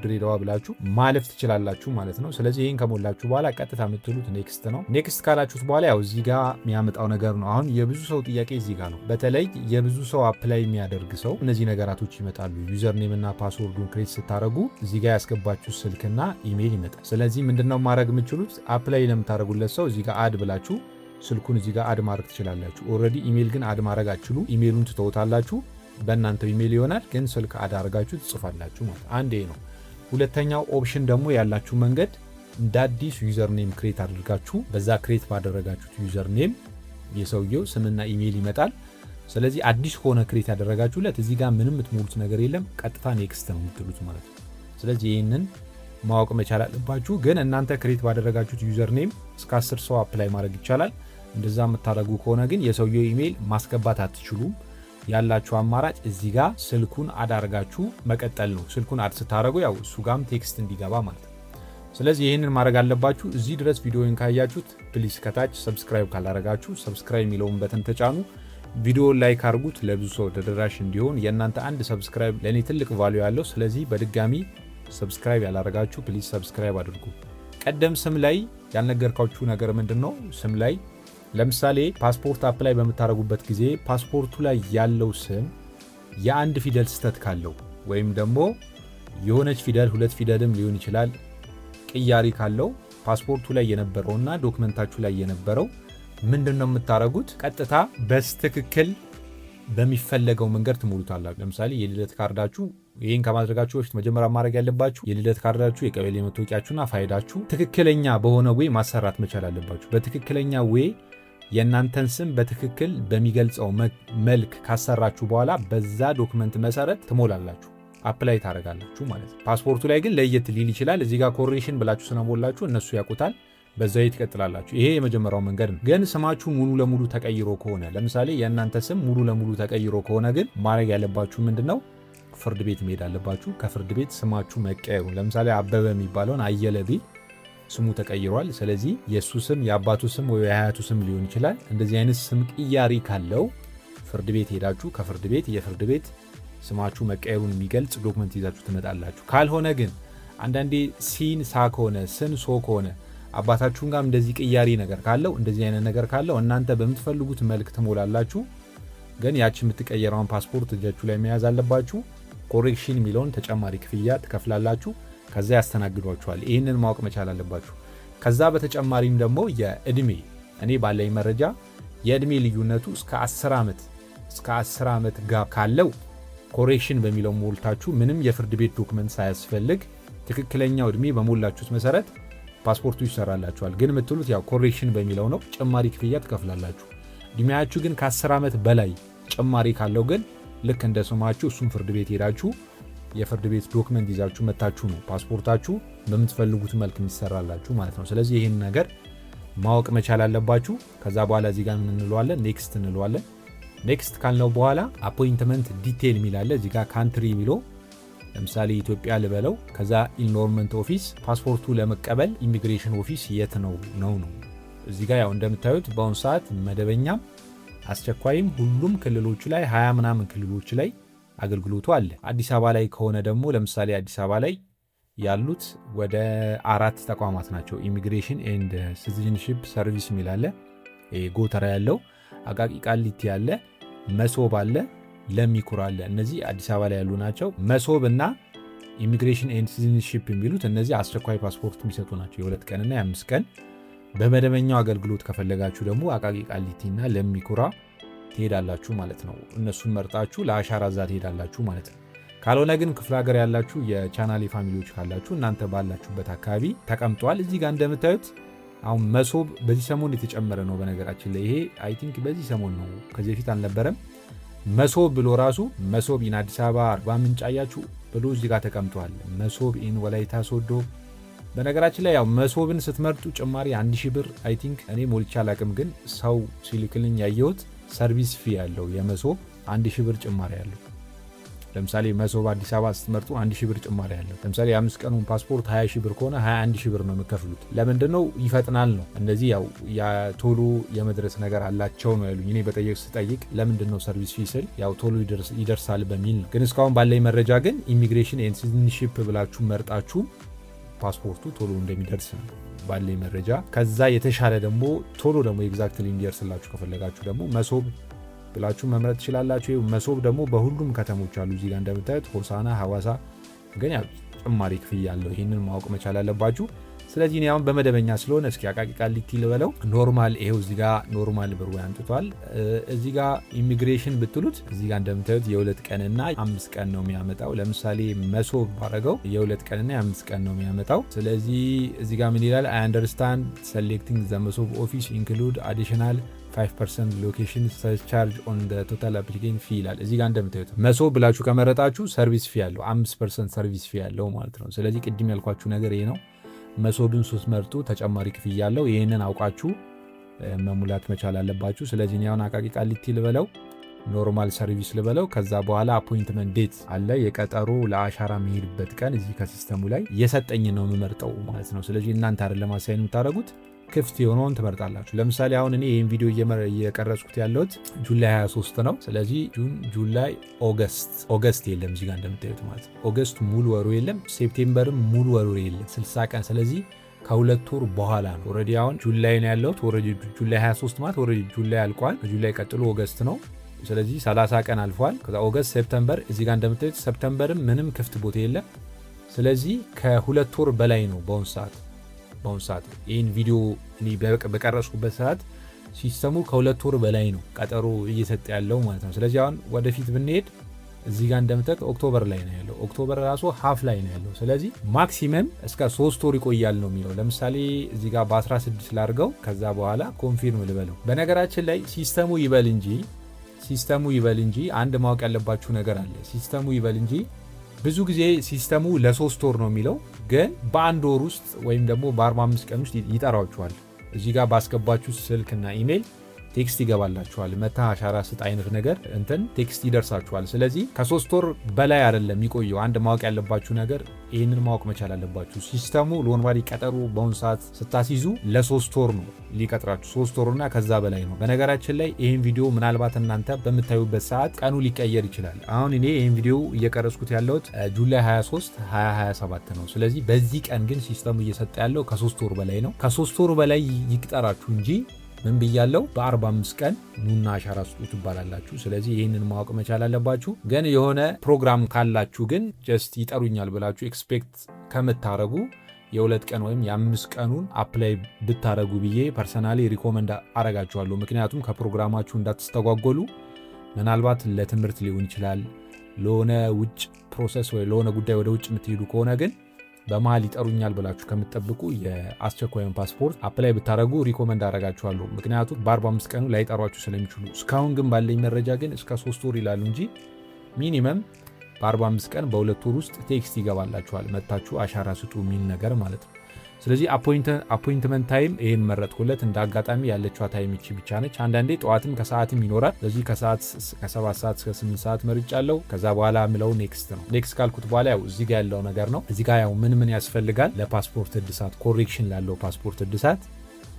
A: ድሬዳዋ ብላችሁ ማለፍ ትችላላችሁ ማለት ነው። ስለዚህ ይህን ከሞላችሁ በኋላ ቀጥታ የምትሉት ኔክስት ነው። ኔክስት ካላችሁት በኋላ ያው እዚህ ጋር የሚያመጣው ነገር ነው። አሁን የብዙ ሰው ጥያቄ እዚህ ጋር ነው። በተለይ የብዙ ሰው አፕላይ የሚያደርግ ሰው እነዚህ ነገራቶች ይመጣሉ። ዩዘር ኔም እና ፓስወርዱን ክሬት ስታደረጉ እዚህ ጋር ያስገባችሁ ስልክና ኢሜይል ይመጣል። ስለዚህ ምንድነው ማድረግ የምችሉት አፕላይ የምታደርጉለት ሰው እዚህ ጋር አድ ብላችሁ ስልኩን እዚህ ጋር አድ ማድረግ ትችላላችሁ። ኦልሬዲ ኢሜል ግን አድ ማድረግ አትችሉ። ኢሜሉን ትተውታላችሁ። በእናንተ ኢሜል ይሆናል፣ ግን ስልክ አድ አድርጋችሁ ትጽፋላችሁ ማለት አንዴ ነው። ሁለተኛው ኦፕሽን ደግሞ ያላችሁ መንገድ እንደ አዲስ ዩዘር ኔም ክሬት አድርጋችሁ በዛ ክሬት ባደረጋችሁት ዩዘር ኔም የሰውየው ስምና ኢሜል ይመጣል። ስለዚህ አዲስ ሆነ ክሬት ያደረጋችሁለት እዚህ ጋር ምንም የምትሞሉት ነገር የለም። ቀጥታ ኔክስት ነው የምትሉት ማለት ነው። ስለዚህ ይህንን ማወቅ መቻል አለባችሁ። ግን እናንተ ክሬት ባደረጋችሁት ዩዘር ኔም እስከ 10 ሰው አፕላይ ማድረግ ይቻላል። እንደዛ የምታደርጉ ከሆነ ግን የሰውየው ኢሜል ማስገባት አትችሉም። ያላችሁ አማራጭ እዚህ ጋር ስልኩን አድ አድርጋችሁ መቀጠል ነው። ስልኩን አድ ስታደርጉ ያው እሱ ጋርም ቴክስት እንዲገባ ማለት ነው። ስለዚህ ይህንን ማድረግ አለባችሁ። እዚህ ድረስ ቪዲዮን ካያችሁት ፕሊስ ከታች ሰብስክራይብ ካላደረጋችሁ ሰብስክራይብ የሚለውን በተን ተጫኑ። ቪዲዮ ላይክ አድርጉት ለብዙ ሰው ተደራሽ እንዲሆን። የእናንተ አንድ ሰብስክራይብ ለእኔ ትልቅ ቫልዩ ያለው። ስለዚህ በድጋሚ ሰብስክራይብ ያላደረጋችሁ ፕሊዝ ሰብስክራይብ አድርጉ። ቀደም ስም ላይ ያልነገርኳችሁ ነገር ምንድነው? ስም ላይ ለምሳሌ ፓስፖርት አፕላይ በምታደርጉበት ጊዜ ፓስፖርቱ ላይ ያለው ስም የአንድ ፊደል ስህተት ካለው ወይም ደግሞ የሆነች ፊደል ሁለት ፊደልም ሊሆን ይችላል ቅያሪ ካለው ፓስፖርቱ ላይ የነበረውና ዶክመንታችሁ ላይ የነበረው ምንድነው የምታረጉት? ቀጥታ በስትክክል በሚፈለገው መንገድ ትሞሉታላችሁ። ለምሳሌ የልደት ካርዳችሁ ይሄን ከማድረጋችሁ በፊት መጀመሪያ ማድረግ ያለባችሁ የልደት ካርዳችሁ፣ የቀበሌ መታወቂያችሁና ፋይዳችሁ ትክክለኛ በሆነ ዌይ ማሰራት መቻል አለባችሁ። በትክክለኛ ዌይ የእናንተን ስም በትክክል በሚገልጸው መልክ ካሰራችሁ በኋላ በዛ ዶክመንት መሰረት ትሞላላችሁ፣ አፕላይ ታደርጋላችሁ ማለት ነው። ፓስፖርቱ ላይ ግን ለየት ሊል ይችላል። እዚህ ጋር ኮሬክሽን ብላችሁ ስለሞላችሁ እነሱ ያውቁታል። በዛው ትቀጥላላችሁ። ይሄ የመጀመሪያው መንገድ ነው። ግን ስማችሁ ሙሉ ለሙሉ ተቀይሮ ከሆነ ለምሳሌ የእናንተ ስም ሙሉ ለሙሉ ተቀይሮ ከሆነ ግን ማድረግ ያለባችሁ ምንድነው? ፍርድ ቤት መሄድ አለባችሁ። ከፍርድ ቤት ስማችሁ መቀየሩ ለምሳሌ አበበ የሚባለውን አየለ ቢል ስሙ ተቀይሯል። ስለዚህ የሱ ስም የአባቱ ስም ወይ የአያቱ ስም ሊሆን ይችላል። እንደዚህ አይነት ስም ቅያሪ ካለው ፍርድ ቤት ሄዳችሁ ከፍርድ ቤት የፍርድ ቤት ስማችሁ መቀየሩን የሚገልጽ ዶክመንት ይዛችሁ ትመጣላችሁ። ካልሆነ ግን አንዳንዴ ሲን ሳ ከሆነ ስን ሶ ከሆነ አባታችሁን ጋር እንደዚህ ቅያሪ ነገር ካለው እንደዚህ አይነት ነገር ካለው እናንተ በምትፈልጉት መልክ ትሞላላችሁ። ግን ያቺ የምትቀየረውን ፓስፖርት እጃችሁ ላይ መያዝ አለባችሁ። ኮሬክሽን የሚለውን ተጨማሪ ክፍያ ትከፍላላችሁ። ከዛ ያስተናግዷችኋል። ይህንን ማወቅ መቻል አለባችሁ። ከዛ በተጨማሪም ደግሞ የእድሜ እኔ ባለኝ መረጃ የእድሜ ልዩነቱ እስከ 10 ዓመት ጋር ካለው ኮሬክሽን በሚለው ሞልታችሁ ምንም የፍርድ ቤት ዶክመንት ሳያስፈልግ ትክክለኛው እድሜ በሞላችሁት መሰረት ፓስፖርቱ ይሰራላችኋል። ግን የምትሉት ያው ኮሬክሽን በሚለው ነው፣ ጭማሪ ክፍያ ትከፍላላችሁ። እድሜያችሁ ግን ከ10 ዓመት በላይ ጭማሪ ካለው ግን ልክ እንደ ስማችሁ እሱም ፍርድ ቤት ሄዳችሁ የፍርድ ቤት ዶክመንት ይዛችሁ መታችሁ ነው ፓስፖርታችሁ በምትፈልጉት መልክ የሚሰራላችሁ ማለት ነው። ስለዚህ ይህን ነገር ማወቅ መቻል አለባችሁ። ከዛ በኋላ እዚህ ጋር ምን እንለዋለን? ኔክስት እንለዋለን። ኔክስት ካልነው በኋላ አፖይንትመንት ዲቴል የሚላለ እዚህ ጋር ካንትሪ የሚለው ለምሳሌ ኢትዮጵያ ልበለው። ከዛ ኢንሮልመንት ኦፊስ ፓስፖርቱ ለመቀበል ኢሚግሬሽን ኦፊስ የት ነው ነው። እዚህ ጋር ያው እንደምታዩት በአሁኑ ሰዓት መደበኛም አስቸኳይም ሁሉም ክልሎች ላይ 20 ምናምን ክልሎች ላይ አገልግሎቱ አለ። አዲስ አበባ ላይ ከሆነ ደግሞ ለምሳሌ አዲስ አበባ ላይ ያሉት ወደ 4 ተቋማት ናቸው። ኢሚግሬሽን ኤንድ ሲቲዝንሺፕ ሰርቪስ የሚላለ ጎተራ ያለው፣ አቃቂ ቃሊቲ ያለ፣ መሶብ አለ፣ ለሚኩራ አለ። እነዚህ አዲስ አበባ ላይ ያሉ ናቸው። መሶብ እና ኢሚግሬሽን ኤንድ ሲቲዝንሺፕ የሚሉት እነዚህ አስቸኳይ ፓስፖርት የሚሰጡ ናቸው። የ2 ቀንና የ5 ቀን። በመደበኛው አገልግሎት ከፈለጋችሁ ደግሞ አቃቂ ቃሊቲ እና ለሚኩራ ትሄዳላችሁ ማለት ነው። እነሱን መርጣችሁ ለአሻራ እዛ ትሄዳላችሁ ማለት ነው። ካልሆነ ግን ክፍለ ሀገር ያላችሁ የቻናሌ ፋሚሊዎች ካላችሁ እናንተ ባላችሁበት አካባቢ ተቀምጧል። እዚህ ጋር እንደምታዩት አሁን መሶብ በዚህ ሰሞን የተጨመረ ነው። በነገራችን ላይ ይሄ አይ ቲንክ በዚህ ሰሞን ነው፣ ከዚህ በፊት አልነበረም። መሶብ ብሎ ራሱ መሶብ ኢን አዲስ አበባ አርባ ምንጭ አያችሁ ብሎ እዚህ ጋር ተቀምጧል። መሶብ ኢን ወላይታ ሶዶ። በነገራችን ላይ ያው መሶብን ስትመርጡ ጭማሪ 1000 ብር አይ ቲንክ እኔ ሞልቼ አላቅም፣ ግን ሰው ሲልክልኝ ያየሁት ሰርቪስ ፊ ያለው የመሶብ 1000 ብር ጭማሪ ያለው። ለምሳሌ መሶብ አዲስ አበባ ስትመርጡ 1000 ብር ጭማሪ ያለው። ለምሳሌ የ5 ቀኑን ፓስፖርት 20000 ብር ከሆነ 21000 ብር ነው የምከፍሉት። ለምንድነው? ይፈጥናል ነው። እንደዚህ ያው ቶሎ የመድረስ ነገር አላቸው ነው ያሉኝ። እኔ ስጠይቅ ለምንድነው ሰርቪስ ፊ ስል ያው ቶሎ ይደርሳል በሚል ነው። ግን እስካሁን ባለኝ መረጃ ግን ኢሚግሬሽን ኤንድ ሲቲዝንሺፕ ብላችሁ መርጣችሁ ፓስፖርቱ ቶሎ እንደሚደርስ ነው ባለኝ መረጃ። ከዛ የተሻለ ደግሞ ቶሎ ደግሞ ኤግዛክትሊ እንዲደርስላችሁ ከፈለጋችሁ ደግሞ መሶብ ብላችሁ መምረጥ ትችላላችሁ። መሶብ ደግሞ በሁሉም ከተሞች አሉ። እዚህ ጋር እንደምታዩት ሆሳና፣ ሐዋሳ፣ ግን ያው ጭማሪ ክፍያ አለው። ይህንን ማወቅ መቻል አለባችሁ። ስለዚህ እኔ አሁን በመደበኛ ስለሆነ እስኪ አቃቂ ቃሊቲ ልበለው። ኖርማል ይሄው እዚህ ጋር ኖርማል ብሩ ያንጥቷል። እዚህ ጋር ኢሚግሬሽን ብትሉት እዚህ ጋር እንደምታዩት የ2 ቀንና 5 ቀን ነው የሚያመጣው። ለምሳሌ መሶብ ባረገው የ2 ቀንና የ5 ቀን ነው የሚያመጣው። ስለዚህ እዚህ ጋር ምን ይላል? አይ አንደርስታንድ ሴሌክቲንግ ዘ መሶብ ኦፊስ ኢንክሉድ አዲሽናል 5% ሎኬሽን ሰርቻርጅ ኦን ዘ ቶታል አፕሊኬሽን ፊ ይላል። እዚህ ጋር እንደምታዩት መሶብ ብላችሁ ከመረጣችሁ ሰርቪስ ፊ ያለው 5% ሰርቪስ ፊ ያለው ማለት ነው። ስለዚህ ቅድም ያልኳችሁ ነገር ይሄ ነው። መሶብን ስትመርጡ ተጨማሪ ክፍያ ያለው፣ ይህንን አውቃችሁ መሙላት መቻል አለባችሁ። ስለዚህ እኔ አሁን አቃቂ ቃሊቲ ልበለው፣ ኖርማል ሰርቪስ ልበለው። ከዛ በኋላ አፖይንትመንት ዴት አለ፣ የቀጠሮ ለአሻራ የሚሄድበት ቀን እዚህ ከሲስተሙ ላይ የሰጠኝ ነው የምመርጠው ማለት ነው። ስለዚህ እናንተ አይደለም አሳይን የምታደርጉት፣ ክፍት የሆነውን ትመርጣላችሁ። ለምሳሌ አሁን እኔ ይህን ቪዲዮ እየቀረጽኩት ያለሁት ጁላይ 23 ነው። ስለዚህ ጁላይ፣ ኦገስት የለም እዚህ ጋር እንደምታዩት ማለት ነው። ኦገስት ሙሉ ወሩ የለም፣ ሴፕቴምበርም ሙሉ ወሩ የለም፣ 60 ቀን። ስለዚህ ከሁለት ወር በኋላ ነው። ኦልሬዲ አሁን ጁላይ ነው ያለው። ኦልሬዲ ጁላይ 23 ማለት ኦልሬዲ ጁላይ አልቋል። ከጁላይ ቀጥሎ ኦገስት ነው። ስለዚህ 30 ቀን አልፏል። ከዛ ኦገስት፣ ሴፕቴምበር እዚህ ጋር እንደምታዩት ሴፕቴምበርም ምንም ክፍት ቦታ የለም። ስለዚህ ከሁለት ወር በላይ ነው በአሁን ሰዓት ይህን ቪዲዮ እኔ በቀረጽኩበት ሰዓት ሲስተሙ ከሁለት ወር በላይ ነው ቀጠሮ እየሰጠ ያለው ማለት ነው። ስለዚህ አሁን ወደፊት ብንሄድ እዚህ ጋር እንደምታዩት ኦክቶበር ላይ ነው ያለው። ኦክቶበር ራሱ ሀፍ ላይ ነው ያለው። ስለዚህ ማክሲመም እስከ 3 ወር ይቆያል ነው የሚለው። ለምሳሌ እዚህ ጋር በ16 ላድርገው፣ ከዛ በኋላ ኮንፊርም ልበለው። በነገራችን ላይ ሲስተሙ ይበል እንጂ አንድ ማወቅ ያለባችሁ ነገር አለ። ሲስተሙ ይበል እንጂ ብዙ ጊዜ ሲስተሙ ለ3 ወር ነው የሚለው፣ ግን በአንድ ወር ውስጥ ወይም ደግሞ በ45 ቀን ውስጥ ይጠራችኋል። እዚህ ጋር ባስገባችሁ ስልክና ኢሜል ቴክስት ይገባላችኋል። መታ አሻራ ስጥ አይነት ነገር ቴክስት ይደርሳችኋል። ስለዚህ ከ3 ወር በላይ አይደለም የሚቆየው። አንድ ማወቅ ያለባችሁ ነገር ይህንን ማወቅ መቻል አለባችሁ። ሲስተሙ ሎንባዲ ቀጠሩ በአሁኑ ሰዓት ስታስይዙ ለ3 ወር ነው ሊቀጥራችሁ፣ 3 ወርና ከዛ በላይ ነው። በነገራችን ላይ ይህን ቪዲዮ ምናልባት እናንተ በምታዩበት ሰዓት ቀኑ ሊቀየር ይችላል። አሁን እኔ ይህን ቪዲዮ እየቀረጽኩት ያለሁት ጁላይ 23 2027 ነው። ስለዚህ በዚህ ቀን ግን ሲስተሙ እየሰጠ ያለው ከ3 ወር በላይ ነው። ከ3 ወር በላይ ይቅጠራችሁ እንጂ ምን ብያለው? በ45 ቀን ኑና አሻራ ስጡ ትባላላችሁ። ስለዚህ ይህንን ማወቅ መቻል አለባችሁ። ግን የሆነ ፕሮግራም ካላችሁ ግን ጀስት ይጠሩኛል ብላችሁ ኤክስፔክት ከምታረጉ የ2 ቀን ወይም የ5 ቀኑን አፕላይ ብታረጉ ብዬ ፐርሰናሊ ሪኮመንድ አረጋችኋለሁ። ምክንያቱም ከፕሮግራማችሁ እንዳትስተጓጎሉ። ምናልባት ለትምህርት ሊሆን ይችላል፣ ለሆነ ውጭ ፕሮሰስ ወይ ለሆነ ጉዳይ ወደ ውጭ የምትሄዱ ከሆነ ግን በመሃል ይጠሩኛል ብላችሁ ከምትጠብቁ የአስቸኳዩን ፓስፖርት አፕላይ ብታረጉ ሪኮመንድ አረጋችኋለሁ። ምክንያቱም በ45 ቀኑ ላይጠሯችሁ ስለሚችሉ። እስካሁን ግን ባለኝ መረጃ ግን እስከ 3 ወር ይላሉ እንጂ ሚኒመም በ45 ቀን በ2 ወር ውስጥ ቴክስት ይገባላችኋል፣ መታችሁ አሻራ ስጡ የሚል ነገር ማለት ነው። ስለዚህ አፖይንትመንት ታይም ይህን መረጥኩለት። እንደ አጋጣሚ ያለችዋ ታይም ይቺ ብቻ ነች። አንዳንዴ ጠዋትም ከሰዓትም ይኖራል። ስለዚህ ከሰዓት ከ7 ሰዓት እስከ 8 ሰዓት መርጫለሁ። ከዛ በኋላ ምለው ኔክስት ነው። ኔክስት ካልኩት በኋላ ያው እዚህ ጋር ያለው ነገር ነው። እዚህ ጋር ያው ምን ያስፈልጋል ለፓስፖርት እድሳት፣ ኮሬክሽን ላለው ፓስፖርት እድሳት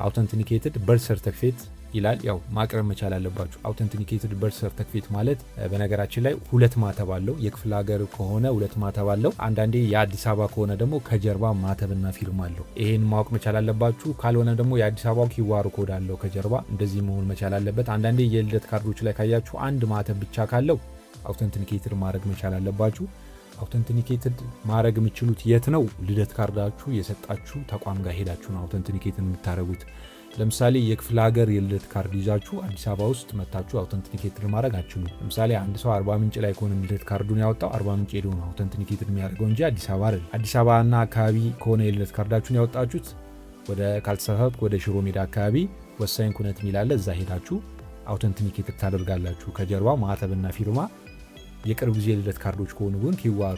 A: አውተንቲኬትድ በርዝ ሰርቲፊኬት ይላል። ያው ማቅረብ መቻል አለባችሁ። አውተንቲኬትድ በርዝ ሰርቲፊኬት ማለት በነገራችን ላይ 2 ማተብ አለው። የክፍለ ሀገር ከሆነ 2 ማተብ አለው። አንዳንዴ የአዲስ አበባ ከሆነ ደግሞ ከጀርባ ማተብና ፊርማ አለው። ይሄን ማወቅ መቻል አለባችሁ። ካልሆነ ደግሞ የአዲስ አበባው ኪዋር ኮድ አለው ከጀርባ፣ እንደዚህ መሆን መቻል አለበት። አንዳንዴ የልደት ካርዶች ላይ ካያችሁ አንድ ማተብ ብቻ ካለው አውተንቲኬትድ ማድረግ መቻል አለባችሁ። አውተንቲኬትድ ማድረግ የምችሉት የት ነው? ልደት ካርዳችሁ የሰጣችሁ ተቋም ጋር ሄዳችሁ ነው አውተንቲኬትድ የምታደርጉት። ለምሳሌ የክፍለ ሀገር የልደት ካርድ ይዛችሁ አዲስ አበባ ውስጥ መታችሁ አውተንቲኬትድ ማድረግ አትችሉ። ለምሳሌ አንድ ሰው 40 ምንጭ ላይ ከሆነ ልደት ካርዱን ያወጣው 40 ምንጭ ሄዶ ነው አውተንቲኬትድ የሚያደርገው እንጂ አዲስ አበባ አይደለም። አዲስ አበባና አካባቢ ከሆነ የልደት ካርዳችሁን ያወጣችሁት ወደ ካልተሳሳትኩ ወደ ሽሮ ሜዳ አካባቢ ወሳኝ ኩነት የሚላለ እዛ ሄዳችሁ አውተንቲኬትድ ታደርጋላችሁ። ከጀርባ ማተብና ፊርማ። የቅርብ ጊዜ የልደት ካርዶች ከሆኑ ግን ኪዋር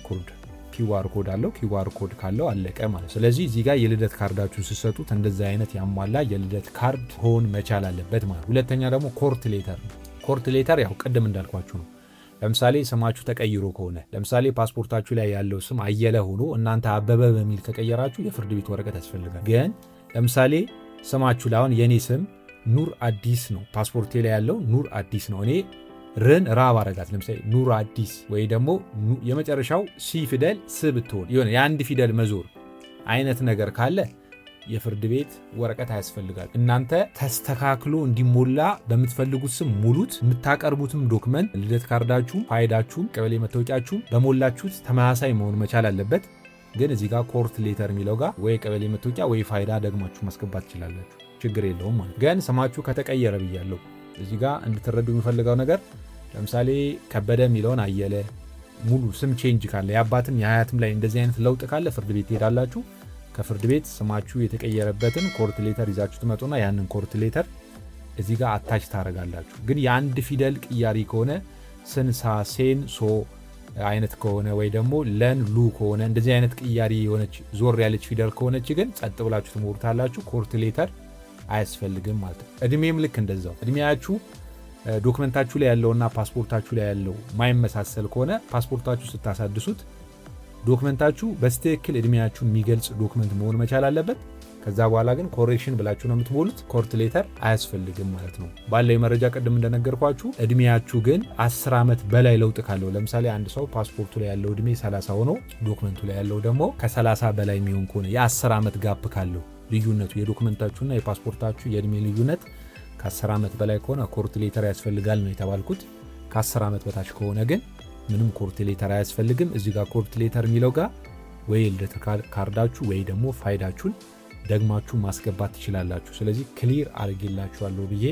A: ኮድ አለው። ኪዋር ኮድ ካለው አለቀ ማለት። ስለዚህ እዚህ ጋር የልደት ካርዳችሁን ስትሰጡት እንደዚህ አይነት ያሟላ የልደት ካርድ ሆን መቻል አለበት ማለት። ሁለተኛ ደግሞ ኮርት ሌተር ነው። ኮርት ሌተር ያው ቅድም እንዳልኳችሁ ነው። ለምሳሌ ስማችሁ ተቀይሮ ከሆነ ለምሳሌ ፓስፖርታችሁ ላይ ያለው ስም አየለ ሆኖ እናንተ አበበ በሚል ከቀየራችሁ የፍርድ ቤት ወረቀት ያስፈልጋል። ግን ለምሳሌ ስማችሁ ላይ አሁን የኔ ስም ኑር አዲስ ነው፣ ፓስፖርቴ ላይ ያለው ኑር አዲስ ነው። እኔ ርን ራብ አረጋት ለምሳሌ ኑር አዲስ ወይ ደግሞ የመጨረሻው ሲ ፊደል ስ ብትሆን የሆነ የአንድ ፊደል መዞር አይነት ነገር ካለ የፍርድ ቤት ወረቀት አያስፈልጋል። እናንተ ተስተካክሎ እንዲሞላ በምትፈልጉት ስም ሙሉት። የምታቀርቡትም ዶክመንት ልደት ካርዳችሁም፣ ፋይዳችሁም፣ ቀበሌ መታወቂያችሁም በሞላችሁት ተመሳሳይ መሆን መቻል አለበት። ግን እዚህ ጋር ኮርት ሌተር የሚለው ጋር ወይ ቀበሌ መታወቂያ ወይ ፋይዳ ደግማችሁ ማስገባት ትችላላችሁ፣ ችግር የለውም ማለት። ግን ስማችሁ ከተቀየረ ብያለሁ። እዚህ ጋር እንድትረዱ የሚፈልገው ነገር ለምሳሌ ከበደ የሚለውን አየለ ሙሉ ስም ቼንጅ ካለ የአባትም የሀያትም ላይ እንደዚህ አይነት ለውጥ ካለ ፍርድ ቤት ትሄዳላችሁ። ከፍርድ ቤት ስማችሁ የተቀየረበትን ኮርት ሌተር ይዛችሁ ትመጡና ያንን ኮርት ሌተር እዚህ ጋር አታች ታደርጋላችሁ። ግን የአንድ ፊደል ቅያሪ ከሆነ ስንሳ ሴን ሶ አይነት ከሆነ ወይ ደግሞ ለን ሉ ከሆነ እንደዚህ አይነት ቅያሪ የሆነች ዞር ያለች ፊደል ከሆነች ግን ጸጥ ብላችሁ ትሞሩታላችሁ። ኮርት ሌተር አያስፈልግም ማለት ነው። እድሜም ልክ እንደዛው እድሜያችሁ ዶክመንታችሁ ላይ ያለውና ፓስፖርታችሁ ላይ ያለው ማይመሳሰል ከሆነ ፓስፖርታችሁ ስታሳድሱት ዶክመንታችሁ በስትክክል እድሜያችሁን የሚገልጽ ዶክመንት መሆን መቻል አለበት። ከዛ በኋላ ግን ኮሬክሽን ብላችሁ ነው የምትሞሉት። ኮርት ሌተር አያስፈልግም ማለት ነው። ባለው መረጃ ቅድም እንደነገርኳችሁ እድሜያችሁ ግን 10 ዓመት በላይ ለውጥ ካለው ለምሳሌ አንድ ሰው ፓስፖርቱ ላይ ያለው እድሜ 30 ሆኖ ዶክመንቱ ላይ ያለው ደግሞ ከ30 በላይ የሚሆን ከሆነ የ10 ዓመት ጋፕ ካለው ልዩነቱ የዶክመንታችሁና የፓስፖርታችሁ የእድሜ ልዩነት ከ10 ዓመት በላይ ከሆነ ኮርት ሌተር ያስፈልጋል ነው የተባልኩት። ከ10 ዓመት በታች ከሆነ ግን ምንም ኮርት ሌተር አያስፈልግም። እዚህ ጋር ኮርት ሌተር የሚለው ጋር ወይ የልደት ካርዳችሁ ወይ ደግሞ ፋይዳችሁን ደግማችሁ ማስገባት ትችላላችሁ። ስለዚህ ክሊር አድርጌላችኋለሁ ብዬ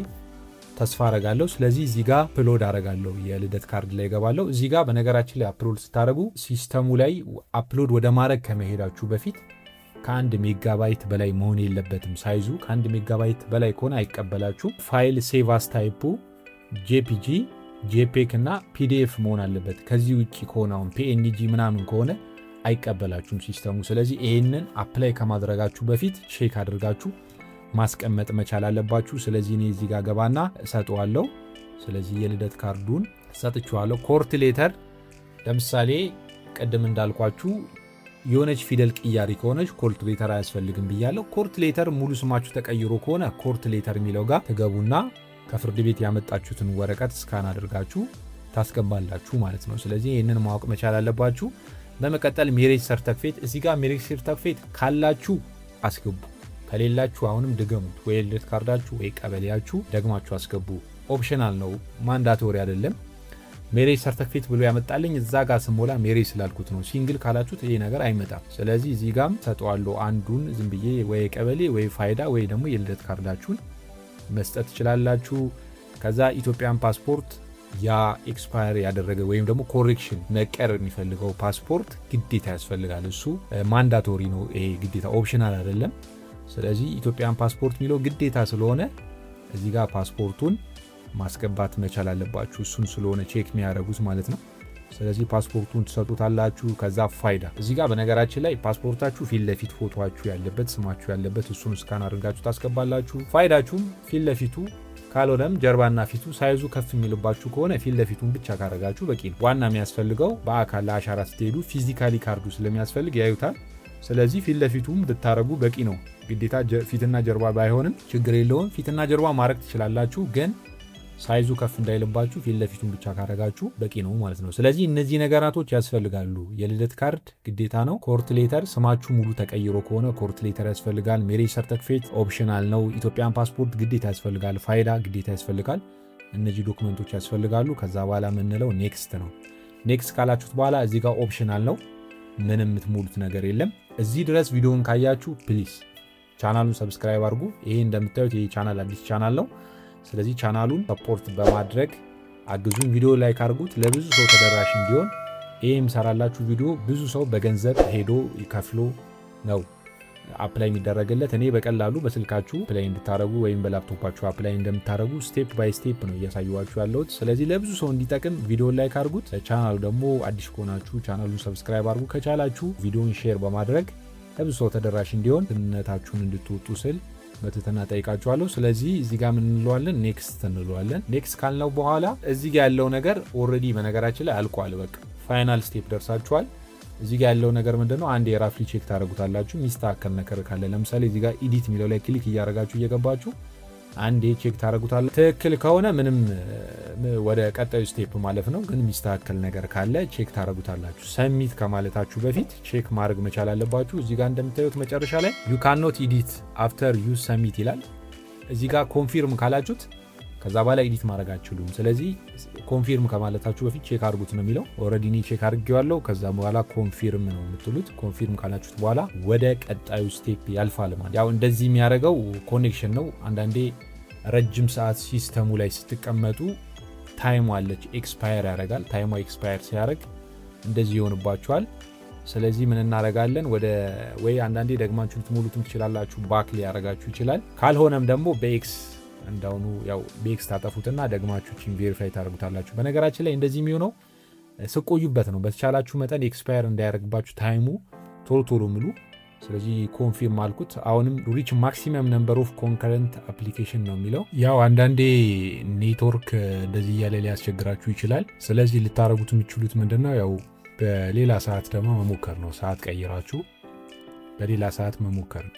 A: ተስፋ አረጋለሁ። ስለዚህ እዚህ ጋር አፕሎድ አረጋለሁ፣ የልደት ካርድ ላይ ገባለሁ። እዚህ ጋር በነገራችን ላይ አፕሎድ ስታደርጉ ሲስተሙ ላይ አፕሎድ ወደ ማድረግ ከመሄዳችሁ በፊት ከ1 ሜጋባይት በላይ መሆን የለበትም ሳይዙ። ከ1 ሜጋባይት በላይ ከሆነ አይቀበላችሁም። ፋይል ሴቭ አስ ታይፑ ጄፒጂ፣ ጄፔክ እና ፒዲኤፍ መሆን አለበት። ከዚህ ውጭ ከሆነ አሁን ፒኤንጂ ምናምን ከሆነ አይቀበላችሁም ሲስተሙ። ስለዚህ ይህንን አፕላይ ከማድረጋችሁ በፊት ቼክ አድርጋችሁ ማስቀመጥ መቻል አለባችሁ። ስለዚህ እኔ እዚህ ጋር ገባና እሰጠዋለሁ። ስለዚህ የልደት ካርዱን ሰጥቼዋለሁ። ኮርት ሌተር ለምሳሌ ቅድም እንዳልኳችሁ የሆነች ፊደል ቅያሪ ከሆነች ኮርት ሌተር አያስፈልግም ብያለሁ። ኮርት ሌተር ሙሉ ስማችሁ ተቀይሮ ከሆነ ኮርት ሌተር የሚለው ጋር ትገቡና ከፍርድ ቤት ያመጣችሁትን ወረቀት ስካን አድርጋችሁ ታስገባላችሁ ማለት ነው። ስለዚህ ይህንን ማወቅ መቻል አለባችሁ። በመቀጠል ሜሬጅ ሰርተፊኬት፣ እዚህ ጋር ሜሬጅ ሰርተፊኬት ካላችሁ አስገቡ፣ ከሌላችሁ አሁንም ድገሙት። ወይ ልደት ካርዳችሁ ወይ ቀበሌያችሁ ደግማችሁ አስገቡ። ኦፕሽናል ነው፣ ማንዳቶሪ አይደለም። ሜሬጅ ሰርተፊኬት ብሎ ያመጣልኝ እዛ ጋር ስሞላ ሜሬጅ ስላልኩት ነው። ሲንግል ካላችሁት ይሄ ነገር አይመጣም። ስለዚህ እዚህ ጋም ሰጠዋለሁ አንዱን ዝም ብዬ ወይ ቀበሌ ወይ ፋይዳ ወይ ደግሞ የልደት ካርዳችሁን መስጠት ትችላላችሁ። ከዛ ኢትዮጵያን ፓስፖርት ያ ኤክስፓየር ያደረገ ወይም ደግሞ ኮሬክሽን መቀየር የሚፈልገው ፓስፖርት ግዴታ ያስፈልጋል። እሱ ማንዳቶሪ ነው፣ ይሄ ግዴታ ኦፕሽናል አይደለም። ስለዚህ ኢትዮጵያን ፓስፖርት የሚለው ግዴታ ስለሆነ እዚህ ጋር ፓስፖርቱን ማስገባት መቻል አለባችሁ። እሱን ስለሆነ ቼክ የሚያደርጉት ማለት ነው። ስለዚህ ፓስፖርቱን ትሰጡታላችሁ። ከዛ ፋይዳ እዚህ ጋር በነገራችን ላይ ፓስፖርታችሁ ፊት ለፊት ፎቶችሁ ያለበት ስማችሁ ያለበት እሱን ስካን አድርጋችሁ ታስገባላችሁ። ፋይዳችሁም ፊት ለፊቱ ካልሆነም ጀርባና ፊቱ ሳይዙ ከፍ የሚልባችሁ ከሆነ ፊት ለፊቱን ብቻ ካረጋችሁ በቂ ነው። ዋና የሚያስፈልገው በአካል ለአሻራ ስትሄዱ ፊዚካሊ ካርዱ ስለሚያስፈልግ ያዩታል። ስለዚህ ፊት ለፊቱም ብታረጉ በቂ ነው። ግዴታ ፊትና ጀርባ ባይሆንም ችግር የለውም። ፊትና ጀርባ ማድረግ ትችላላችሁ፣ ግን ሳይዙ ከፍ እንዳይልባችሁ ፊት ለፊቱን ብቻ ካረጋችሁ በቂ ነው ማለት ነው። ስለዚህ እነዚህ ነገራቶች ያስፈልጋሉ። የልደት ካርድ ግዴታ ነው። ኮርት ሌተር ስማችሁ ሙሉ ተቀይሮ ከሆነ ኮርት ሌተር ያስፈልጋል። ሜሬጅ ሰርተፊኬት ኦፕሽናል ነው። ኢትዮጵያን ፓስፖርት ግዴታ ያስፈልጋል። ፋይዳ ግዴታ ያስፈልጋል። እነዚህ ዶክመንቶች ያስፈልጋሉ። ከዛ በኋላ የምንለው ኔክስት ነው። ኔክስት ካላችሁት በኋላ እዚህ ጋር ኦፕሽናል ነው። ምንም የምትሞሉት ነገር የለም። እዚህ ድረስ ቪዲዮውን ካያችሁ ፕሊዝ ቻናሉን ሰብስክራይብ አድርጉ። ይሄ እንደምታዩት ይሄ ቻናል አዲስ ቻናል ነው። ስለዚህ ቻናሉን ሰፖርት በማድረግ አግዙኝ። ቪዲዮ ላይክ አድርጉት ለብዙ ሰው ተደራሽ እንዲሆን። ይሄም ሰራላችሁ ቪዲዮ ብዙ ሰው በገንዘብ ሄዶ ይከፍሎ ነው አፕላይ የሚደረግለት። እኔ በቀላሉ በስልካችሁ አፕላይ እንድታረጉ ወይም በላፕቶፓችሁ አፕላይ እንደምታረጉ ስቴፕ ባይ ስቴፕ ነው እያሳየኋችሁ ያለሁት። ስለዚህ ለብዙ ሰው እንዲጠቅም ቪዲዮ ላይክ አድርጉት። ቻናሉ ደግሞ አዲስ ከሆናችሁ ቻናሉን ሰብስክራይብ አድርጉ። ከቻላችሁ ቪዲዮን ሼር በማድረግ ለብዙ ሰው ተደራሽ እንዲሆን ትነታችሁን እንድትወጡ ስል በትህትና ጠይቃችኋለሁ። ስለዚህ እዚህ ጋር ምን እንለዋለን? ኔክስት እንለዋለን። ኔክስት ካልነው በኋላ እዚህ ጋር ያለው ነገር ኦልሬዲ በነገራችን ላይ አልቋል። በቃ ፋይናል ስቴፕ ደርሳችኋል። እዚህ ጋር ያለው ነገር ምንድነው? አንድ የራፍሊ ቼክ ታደርጉታላችሁ። ሚስተካከል ነገር ካለ ለምሳሌ እዚህ ጋር ኤዲት የሚለው ላይ ክሊክ እያደረጋችሁ እየገባችሁ አንዴ ቼክ ታደርጉታላችሁ። ትክክል ከሆነ ምንም ወደ ቀጣዩ ስቴፕ ማለፍ ነው። ግን ሚስተካከል ነገር ካለ ቼክ ታደርጉታላችሁ። ሰሚት ከማለታችሁ በፊት ቼክ ማድረግ መቻል አለባችሁ። እዚህ ጋር እንደምታዩት መጨረሻ ላይ ዩ ካን ኖት ኤዲት አፍተር ዩ ሰሚት ይላል። እዚህ ጋር ኮንፊርም ካላችሁት ከዛ በኋላ ኤዲት ማድረግ አትችሉም። ስለዚህ ኮንፊርም ከማለታችሁ በፊት ቼክ አድርጉት ነው የሚለው። ኦልሬዲ እኔ ቼክ አድርጌዋለሁ። ከዛ በኋላ ኮንፊርም ነው የምትሉት። ኮንፊርም ካላችሁት በኋላ ወደ ቀጣዩ ስቴፕ ያልፋል ማለት። ያው እንደዚህ የሚያደርገው ኮኔክሽን ነው። አንዳንዴ ረጅም ሰዓት ሲስተሙ ላይ ስትቀመጡ ታይሙ አለች ኤክስፓየር ያደርጋል። ታይሙ ኤክስፓየር ሲያደርግ እንደዚህ ይሆንባችኋል። ስለዚህ ምን እናደርጋለን? ወደ ወይ አንዳንዴ ደግማችሁ ልትሞሉትም ትችላላችሁ። ባክ ሊያደርጋችሁ ይችላል። ካልሆነም ደግሞ በኤክስ እንዳውኑ ያው በኤክስ ታጠፉትና ደግማችሁ ቺን ቬሪፋይ ታደርጉታላችሁ። በነገራችን ላይ እንደዚህ የሚሆነው ስቆዩበት ነው። በተቻላችሁ መጠን ኤክስፓየር እንዳያደርግባችሁ ታይሙ ቶሎ ምሉ። ስለዚህ ኮንፊርም አልኩት። አሁንም ሪች ማክሲመም ነምበር ኦፍ ኮንከረንት አፕሊኬሽን ነው የሚለው። ያው አንዳንዴ ኔትወርክ እንደዚህ እያለ ሊያስቸግራችሁ ይችላል። ስለዚህ ልታደርጉት የምትችሉት ምንድነው? ያው በሌላ ሰዓት ደግሞ መሞከር ነው። ሰዓት ቀይራችሁ በሌላ ሰዓት መሞከር ነው።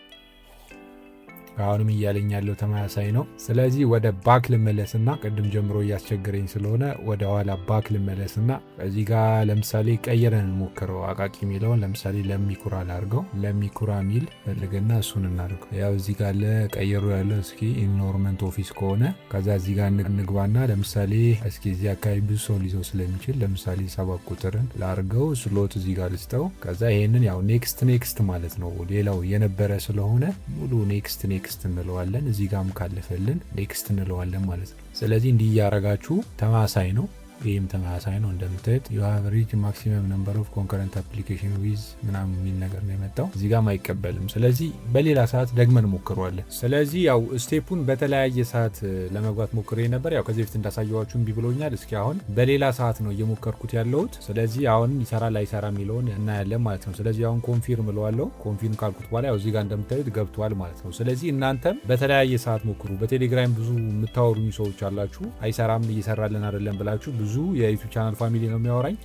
A: አሁንም እያለኝ ያለው ተመሳሳይ ነው። ስለዚህ ወደ ባክ ልመለስና ቅድም ጀምሮ እያስቸገረኝ ስለሆነ ወደ ኋላ ባክ ልመለስና እዚህ ጋር ለምሳሌ ቀይረን እንሞክረው። አቃቂ የሚለውን ለምሳሌ ለሚኩራ ላርገው። ለሚኩራ ሚል ፈልግና እሱን እናርገው። ያው እዚህ ጋር ለቀየሩ ያለው እስኪ ኢንኖርመንት ኦፊስ ከሆነ ከዛ እዚህ ጋር እንግባና ለምሳሌ እስኪ እዚህ አካባቢ ብዙ ሰው ሊይዘው ስለሚችል ለምሳሌ 7 ቁጥርን ላርገው። ስሎት እዚህ ጋር ልስጠው። ከዛ ይሄንን ያው ኔክስት ማለት ነው። ሌላው የነበረ ስለሆነ ሙሉ ኔክስት እንለዋለን። እዚህ ጋርም ካለፈልን ኔክስት እንለዋለን ማለት ነው። ስለዚህ እንዲህ እያረጋችሁ ተመሳሳይ ነው። ይህም ተመሳሳይ ነው። እንደምታዩት you have reached maximum number of concurrent application with ምናምን የሚል ነገር ነው የመጣው። እዚህ ጋር አይቀበልም። ስለዚህ በሌላ ሰዓት ደግመን ሞክረዋለን። ስለዚህ ያው ስቴፑን በተለያየ ሰዓት ለመግባት ሞክሬ ነበር። ያው ከዚህ በፊት እንዳሳየዋችሁ እምቢ ብሎኛል። እስኪ አሁን በሌላ ሰዓት ነው እየሞከርኩት ያለሁት። ስለዚህ አሁን ይሰራል አይሰራ የሚለውን እናያለን ማለት ነው። ስለዚህ አሁን ኮንፊርም እለዋለሁ። ኮንፊርም ካልኩት በኋላ ያው እዚህ ጋር እንደምታዩት ገብቷል ማለት ነው። ስለዚህ እናንተም በተለያየ ሰዓት ሞክሩ። በቴሌግራም ብዙ የምታወሩኝ ሰዎች አላችሁ። አይሰራም እየሰራልን አይደለም ብላችሁ ብዙ የዩቲዩብ ቻናል ፋሚሊ ነው የሚያወራኝ።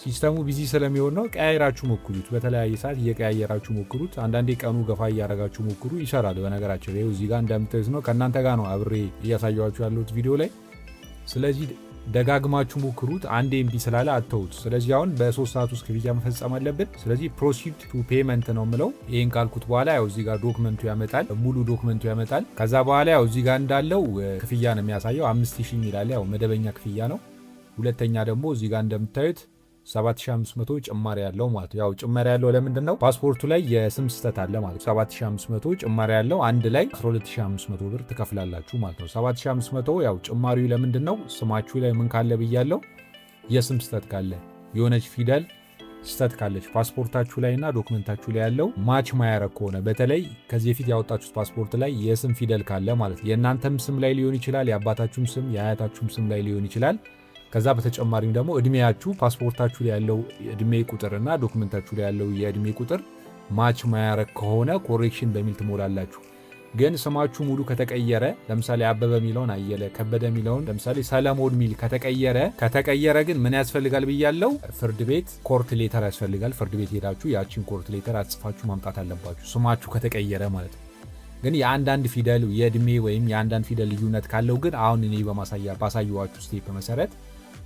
A: ሲስተሙ ቢዚ ስለሚሆን ነው። ቀያይራችሁ ሞክሩት። በተለያየ ሰዓት እየቀያየራችሁ ሞክሩት። አንዳንዴ ቀኑ ገፋ እያረጋችሁ ሞክሩ። ይሰራል። በነገራችን ላይ እዚህ ጋር እንደምታዩት ነው። ከእናንተ ጋር ነው አብሬ እያሳያችሁ ያለሁት ቪዲዮ ላይ። ስለዚህ ደጋግማችሁ ሞክሩት። አንዴ እምቢ ስላለ አተውት። ስለዚህ አሁን በ3 ሰዓት ውስጥ ክፍያ መፈጸም አለብን። ስለዚህ ፕሮሲድ ቱ ፔመንት ነው ምለው። ይሄን ካልኩት በኋላ ያው እዚህ ጋር ዶክመንቱ ያመጣል፣ ሙሉ ዶክመንቱ ያመጣል። ከዛ በኋላ ያው እዚህ ጋር እንዳለው ክፍያ ነው የሚያሳየው 5000 ይላል። ያው መደበኛ ክፍያ ነው። ሁለተኛ ደግሞ እዚህ ጋር እንደምታዩት 7500 ጭማሪ ያለው ማለት ያው ጭማሪ ያለው ለምንድን ነው? ፓስፖርቱ ላይ የስም ስህተት አለ ማለት 7500 ጭማሪ ያለው አንድ ላይ 12500 ብር ትከፍላላችሁ ማለት ነው። 7500 ያው ጭማሪው ለምንድን ነው? ስማችሁ ላይ ምን ካለ ብያለው፣ የስም ስህተት ካለ የሆነች ፊደል ስህተት ካለች ፓስፖርታችሁ ላይና ዶክመንታችሁ ላይ ያለው ማች ማያረግ ከሆነ በተለይ ከዚህ በፊት ያወጣችሁት ፓስፖርት ላይ የስም ፊደል ካለ ማለት የእናንተም ስም ላይ ሊሆን ይችላል፣ የአባታችሁም ስም የአያታችሁም ስም ላይ ሊሆን ይችላል። ከዛ በተጨማሪም ደግሞ እድሜያችሁ ፓስፖርታችሁ ላይ ያለው እድሜ ቁጥርና ዶክመንታችሁ ላይ ያለው የእድሜ ቁጥር ማች ማያረግ ከሆነ ኮሬክሽን በሚል ትሞላላችሁ። ግን ስማችሁ ሙሉ ከተቀየረ ለምሳሌ አበበ ሚለውን አየለ፣ ከበደ ሚለውን ለምሳሌ ሰለሞን ሚል ከተቀየረ ግን ምን ያስፈልጋል ብያለው? ፍርድ ቤት ኮርት ሌተር ያስፈልጋል። ፍርድ ቤት ሄዳችሁ ያቺን ኮርት ሌተር አጽፋችሁ ማምጣት አለባችሁ፣ ስማችሁ ከተቀየረ ማለት ነው። ግን የአንዳንድ ፊደል የእድሜ ወይም የአንዳንድ ፊደል ልዩነት ካለው ግን አሁን እኔ ባሳየዋችሁ ስቴፕ መሰረት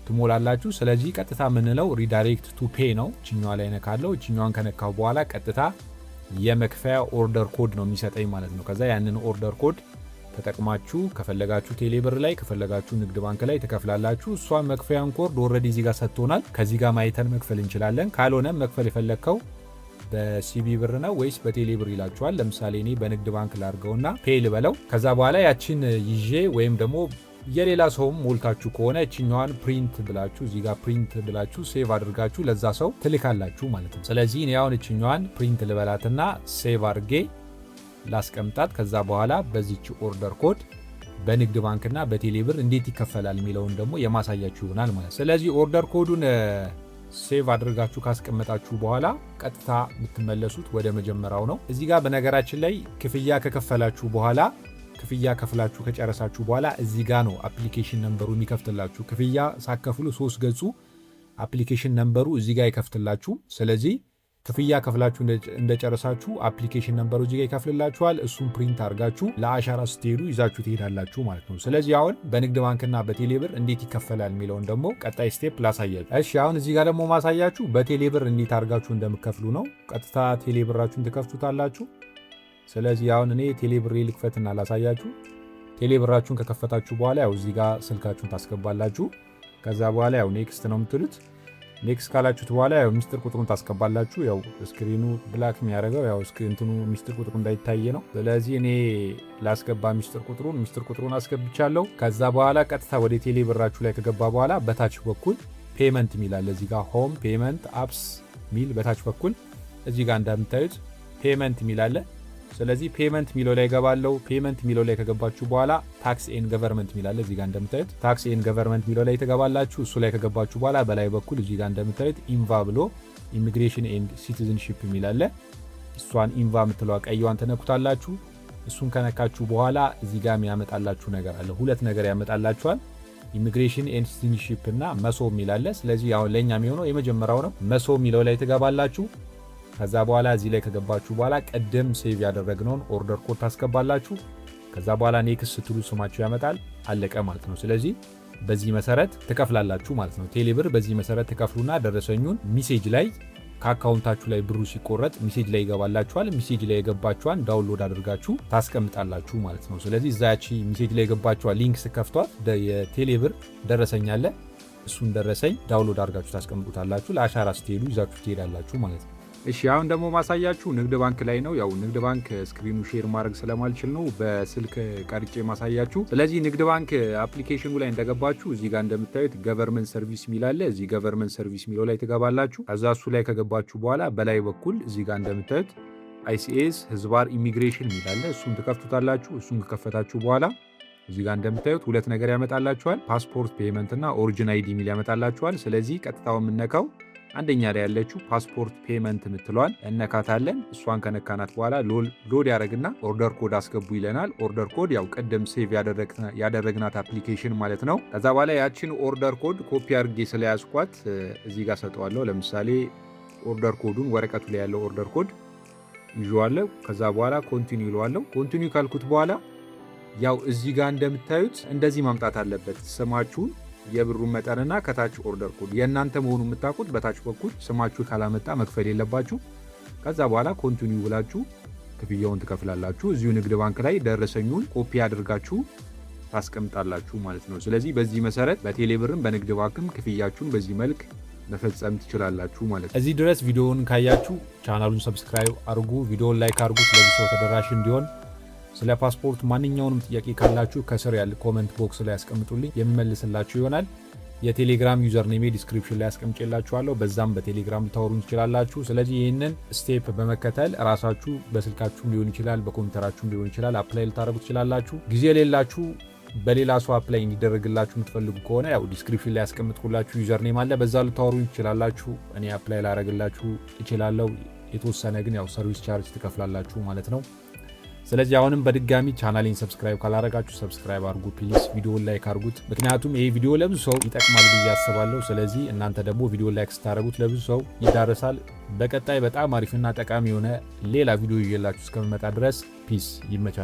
A: ትሞላላችሁ። ስለዚህ ቀጥታ ምንለው ሪዳይሬክት ቱ ፔ ነው። እችኛዋ ላይ ነካለው። እችኛዋን ከነካው በኋላ ቀጥታ የመክፈያ ኦርደር ኮድ ነው የሚሰጠኝ ማለት ነው። ከዛ ያንን ኦርደር ኮድ ተጠቅማችሁ ከፈለጋችሁ ቴሌብር ላይ ከፈለጋችሁ ንግድ ባንክ ላይ ትከፍላላችሁ። እሷን መክፈያን ኮድ ኦልሬዲ እዚህ ጋር ሰጥቶናል። ከዚህ ጋር ማይተን መክፈል እንችላለን። ካልሆነም መክፈል የፈለግከው በሲቢ ብር ነው ወይስ በቴሌ ብር ይላችኋል። ለምሳሌ እኔ በንግድ ባንክ ላርገውና ፔይ ልበለው። ከዛ በኋላ ያችን ይዤ ወይም ደግሞ የሌላ ሰውም ሞልታችሁ ከሆነ እችኛዋን ፕሪንት ብላችሁ እዚህ ጋር ፕሪንት ብላችሁ ሴቭ አድርጋችሁ ለዛ ሰው ትልካላችሁ ማለት ነው። ስለዚህ እኔ አሁን እችኛዋን ፕሪንት ልበላትና ሴቭ አድርጌ ላስቀምጣት። ከዛ በኋላ በዚች ኦርደር ኮድ በንግድ ባንክና በቴሌ ብር እንዴት ይከፈላል የሚለውን ደግሞ የማሳያችሁ ይሆናል ማለት ነው። ስለዚህ ኦርደር ኮዱን ሴቭ አድርጋችሁ ካስቀመጣችሁ በኋላ ቀጥታ የምትመለሱት ወደ መጀመሪያው ነው። እዚህ ጋር በነገራችን ላይ ክፍያ ከከፈላችሁ በኋላ ክፍያ ከፍላችሁ ከጨረሳችሁ በኋላ እዚህ ጋር ነው አፕሊኬሽን ነምበሩ የሚከፍትላችሁ። ክፍያ ሳከፍሉ 3 ገጹ አፕሊኬሽን ነምበሩ እዚህ ጋር ይከፍትላችሁ። ስለዚህ ክፍያ ከፍላችሁ እንደጨረሳችሁ አፕሊኬሽን ነምበሩ እዚህ ጋር ይከፍትላችኋል። እሱን ፕሪንት አድርጋችሁ ለአሻራ ስትሄዱ ይዛችሁ ትሄዳላችሁ ማለት ነው። ስለዚህ አሁን በንግድ ባንክና በቴሌብር እንዴት ይከፈላል የሚለውን ደግሞ ቀጣይ ስቴፕ ላሳያችሁ። እሺ አሁን እዚህ ጋር ደግሞ ማሳያችሁ በቴሌብር እንዴት አድርጋችሁ እንደምከፍሉ ነው። ቀጥታ ቴሌብራችሁን ትከፍቱታላችሁ። ስለዚህ አሁን እኔ ቴሌብር ልክፈትና ላሳያችሁ። ቴሌብራችሁን ከከፈታችሁ በኋላ ያው እዚህ ጋር ስልካችሁን ታስገባላችሁ። ከዛ በኋላ ያው ኔክስት ነው የምትሉት። ኔክስት ካላችሁት በኋላ ያው ሚስጥር ቁጥሩን ታስገባላችሁ። ያው ስክሪኑ ብላክ የሚያደርገው ያው እንትኑ ሚስጥር ቁጥሩ እንዳይታይ ነው። ስለዚህ እኔ ላስገባ ሚስጥር ቁጥሩን አስገብቻለሁ። ከዛ በኋላ ቀጥታ ወደ ቴሌብራችሁ ላይ ከገባ በኋላ በታች በኩል ፔመንት ሚላል እዚህ ጋር ሆም ፔመንት አፕስ ሚል በታች በኩል እዚህ ጋር እንደምታዩት ፔመንት ሚላል። ስለዚህ ፔመንት ሚለው ላይ ገባለው። ፔመንት ሚለው ላይ ከገባችሁ በኋላ ታክስ ኤንድ ገቨርንመንት ሚላል እዚህ ጋር እንደምታዩት ታክስ ኤንድ ገቨርንመንት ሚለው ላይ ተገባላችሁ። እሱ ላይ ከገባችሁ በኋላ በላይ በኩል እዚህ ጋር እንደምታዩት ኢንቫ ብሎ ኢሚግሬሽን ኤንድ ሲቲዝንሺፕ ሚላል። እሷን ኢንቫ የምትለዋ ቀይዋን ተነኩታላችሁ። እሱን ከነካችሁ በኋላ እዚህ ጋር የሚያመጣላችሁ ነገር አለ። 2 ነገር ያመጣላችኋል። ኢሚግሬሽን ኤንድ ሲቲዝንሺፕ እና መሶ ሚላል። ስለዚህ አሁን ለኛ የሚሆነው የመጀመሪያው ነው። መሶ ሚለው ላይ ተገባላችሁ። ከዛ በኋላ እዚህ ላይ ከገባችሁ በኋላ ቀደም ሴቭ ያደረግነውን ኦርደር ኮድ ታስገባላችሁ። ከዛ በኋላ ኔክስት ስትሉ ስማችሁ ያመጣል። አለቀ ማለት ነው። ስለዚህ በዚህ መሰረት ትከፍላላችሁ ማለት ነው። ቴሌብር በዚህ መሰረት ትከፍሉና ደረሰኙን ሚሴጅ ላይ ከአካውንታችሁ ላይ ብሩ ሲቆረጥ ሚሴጅ ላይ ይገባላችኋል። ሚሴጅ ላይ የገባችኋን ዳውንሎድ አድርጋችሁ ታስቀምጣላችሁ ማለት ነው። ስለዚህ እዛቺ ሚሴጅ ላይ የገባችኋን ሊንክ ስከፍቷት የቴሌብር ደረሰኝ አለ። እሱን ደረሰኝ ዳውንሎድ አድርጋችሁ ታስቀምጡታላችሁ። ለአሻራ ስትሄዱ ይዛችሁ ትሄዳላችሁ ማለት ነው። እሺ አሁን ደግሞ ማሳያችሁ ንግድ ባንክ ላይ ነው። ያው ንግድ ባንክ ስክሪኑ ሼር ማድረግ ስለማልችል ነው በስልክ ቀርጬ ማሳያችሁ። ስለዚህ ንግድ ባንክ አፕሊኬሽኑ ላይ እንደገባችሁ እዚህ ጋር እንደምታዩት ገቨርንመንት ሰርቪስ ሚል አለ። እዚህ ገቨርንመንት ሰርቪስ ሚለው ላይ ትገባላችሁ። ከዛ እሱ ላይ ከገባችሁ በኋላ በላይ በኩል እዚህ ጋር እንደምታዩት ICS ህዝባር ኢሚግሬሽን ሚል አለ። እሱን ትከፍቱታላችሁ። እሱን ከከፈታችሁ በኋላ እዚህ ጋር እንደምታዩት ሁለት ነገር ያመጣላችኋል። ፓስፖርት ፔመንት እና ኦሪጂን አይዲ ሚል ያመጣላችኋል። ስለዚህ ቀጥታው የምነካው አንደኛ ላይ ያለችው ፓስፖርት ፔመንት የምትለዋል እነካታለን። እሷን ከነካናት በኋላ ሎድ ያደረግና ኦርደር ኮድ አስገቡ ይለናል። ኦርደር ኮድ ያው ቀደም ሴቭ ያደረግናት አፕሊኬሽን ማለት ነው። ከዛ በኋላ ያችን ኦርደር ኮድ ኮፒ አድርጌ ስለያዝኳት እዚህ ጋር ሰጠዋለሁ። ለምሳሌ ኦርደር ኮዱን ወረቀቱ ላይ ያለው ኦርደር ኮድ ይዤዋለሁ። ከዛ በኋላ ኮንቲኒው ይለዋለሁ። ኮንቲኒው ካልኩት በኋላ ያው እዚህ ጋር እንደምታዩት እንደዚህ ማምጣት አለበት ስማችሁን፣ የብሩን መጠንና ከታች ኦርደር ኮድ የእናንተ መሆኑ የምታውቁት በታች በኩል ስማችሁ ካላመጣ መክፈል የለባችሁ። ከዛ በኋላ ኮንቲኒው ብላችሁ ክፍያውን ትከፍላላችሁ። እዚሁ ንግድ ባንክ ላይ ደረሰኙን ኮፒ አድርጋችሁ ታስቀምጣላችሁ ማለት ነው። ስለዚህ በዚህ መሰረት በቴሌብርም በንግድ ባንክም ክፍያችሁን በዚህ መልክ መፈጸም ትችላላችሁ ማለት ነው። እዚህ ድረስ ቪዲዮውን ካያችሁ ቻናሉን ሰብስክራይብ አድርጉ፣ ቪዲዮውን ላይክ አድርጉት ለብዙ ሰው ተደራሽ እንዲሆን። ስለ ፓስፖርት ማንኛውንም ጥያቄ ካላችሁ ከስር ያለ ኮሜንት ቦክስ ላይ ያስቀምጡልኝ፣ የሚመልስላችሁ ይሆናል። የቴሌግራም ዩዘር ኔም ዲስክሪፕሽን ላይ ያስቀምጬላችኋለሁ። በዛም በቴሌግራም ልታወሩን ትችላላችሁ። ስለዚህ ይህንን ስቴፕ በመከተል ራሳችሁ በስልካችሁም ሊሆን ይችላል፣ በኮምፒውተራችሁም ሊሆን ይችላል አፕላይ ልታደርጉ ትችላላችሁ። ጊዜ የሌላችሁ በሌላ ሰው አፕላይ እንዲደረግላችሁ የምትፈልጉ ከሆነ ያው ዲስክሪፕሽን ላይ ያስቀምጥኩላችሁ ዩዘር ኔም አለ። በዛ ልታወሩን ትችላላችሁ። እኔ አፕላይ ላደርግላችሁ እችላለሁ። የተወሰነ ግን ያው ሰርቪስ ቻርጅ ትከፍላላችሁ ማለት ነው። ስለዚህ አሁንም በድጋሚ ቻናሌን ሰብስክራይብ ካላረጋችሁ ሰብስክራይብ አድርጉ ፕሊዝ፣ ቪዲዮን ላይክ አድርጉት። ምክንያቱም ይሄ ቪዲዮ ለብዙ ሰው ይጠቅማል ብዬ አስባለሁ። ስለዚህ እናንተ ደግሞ ቪዲዮ ላይክ ስታደርጉት ለብዙ ሰው ይዳረሳል። በቀጣይ በጣም አሪፍና ጠቃሚ የሆነ ሌላ ቪዲዮ ይዤላችሁ እስከምመጣ ድረስ ፒስ፣ ይመቻችሁ።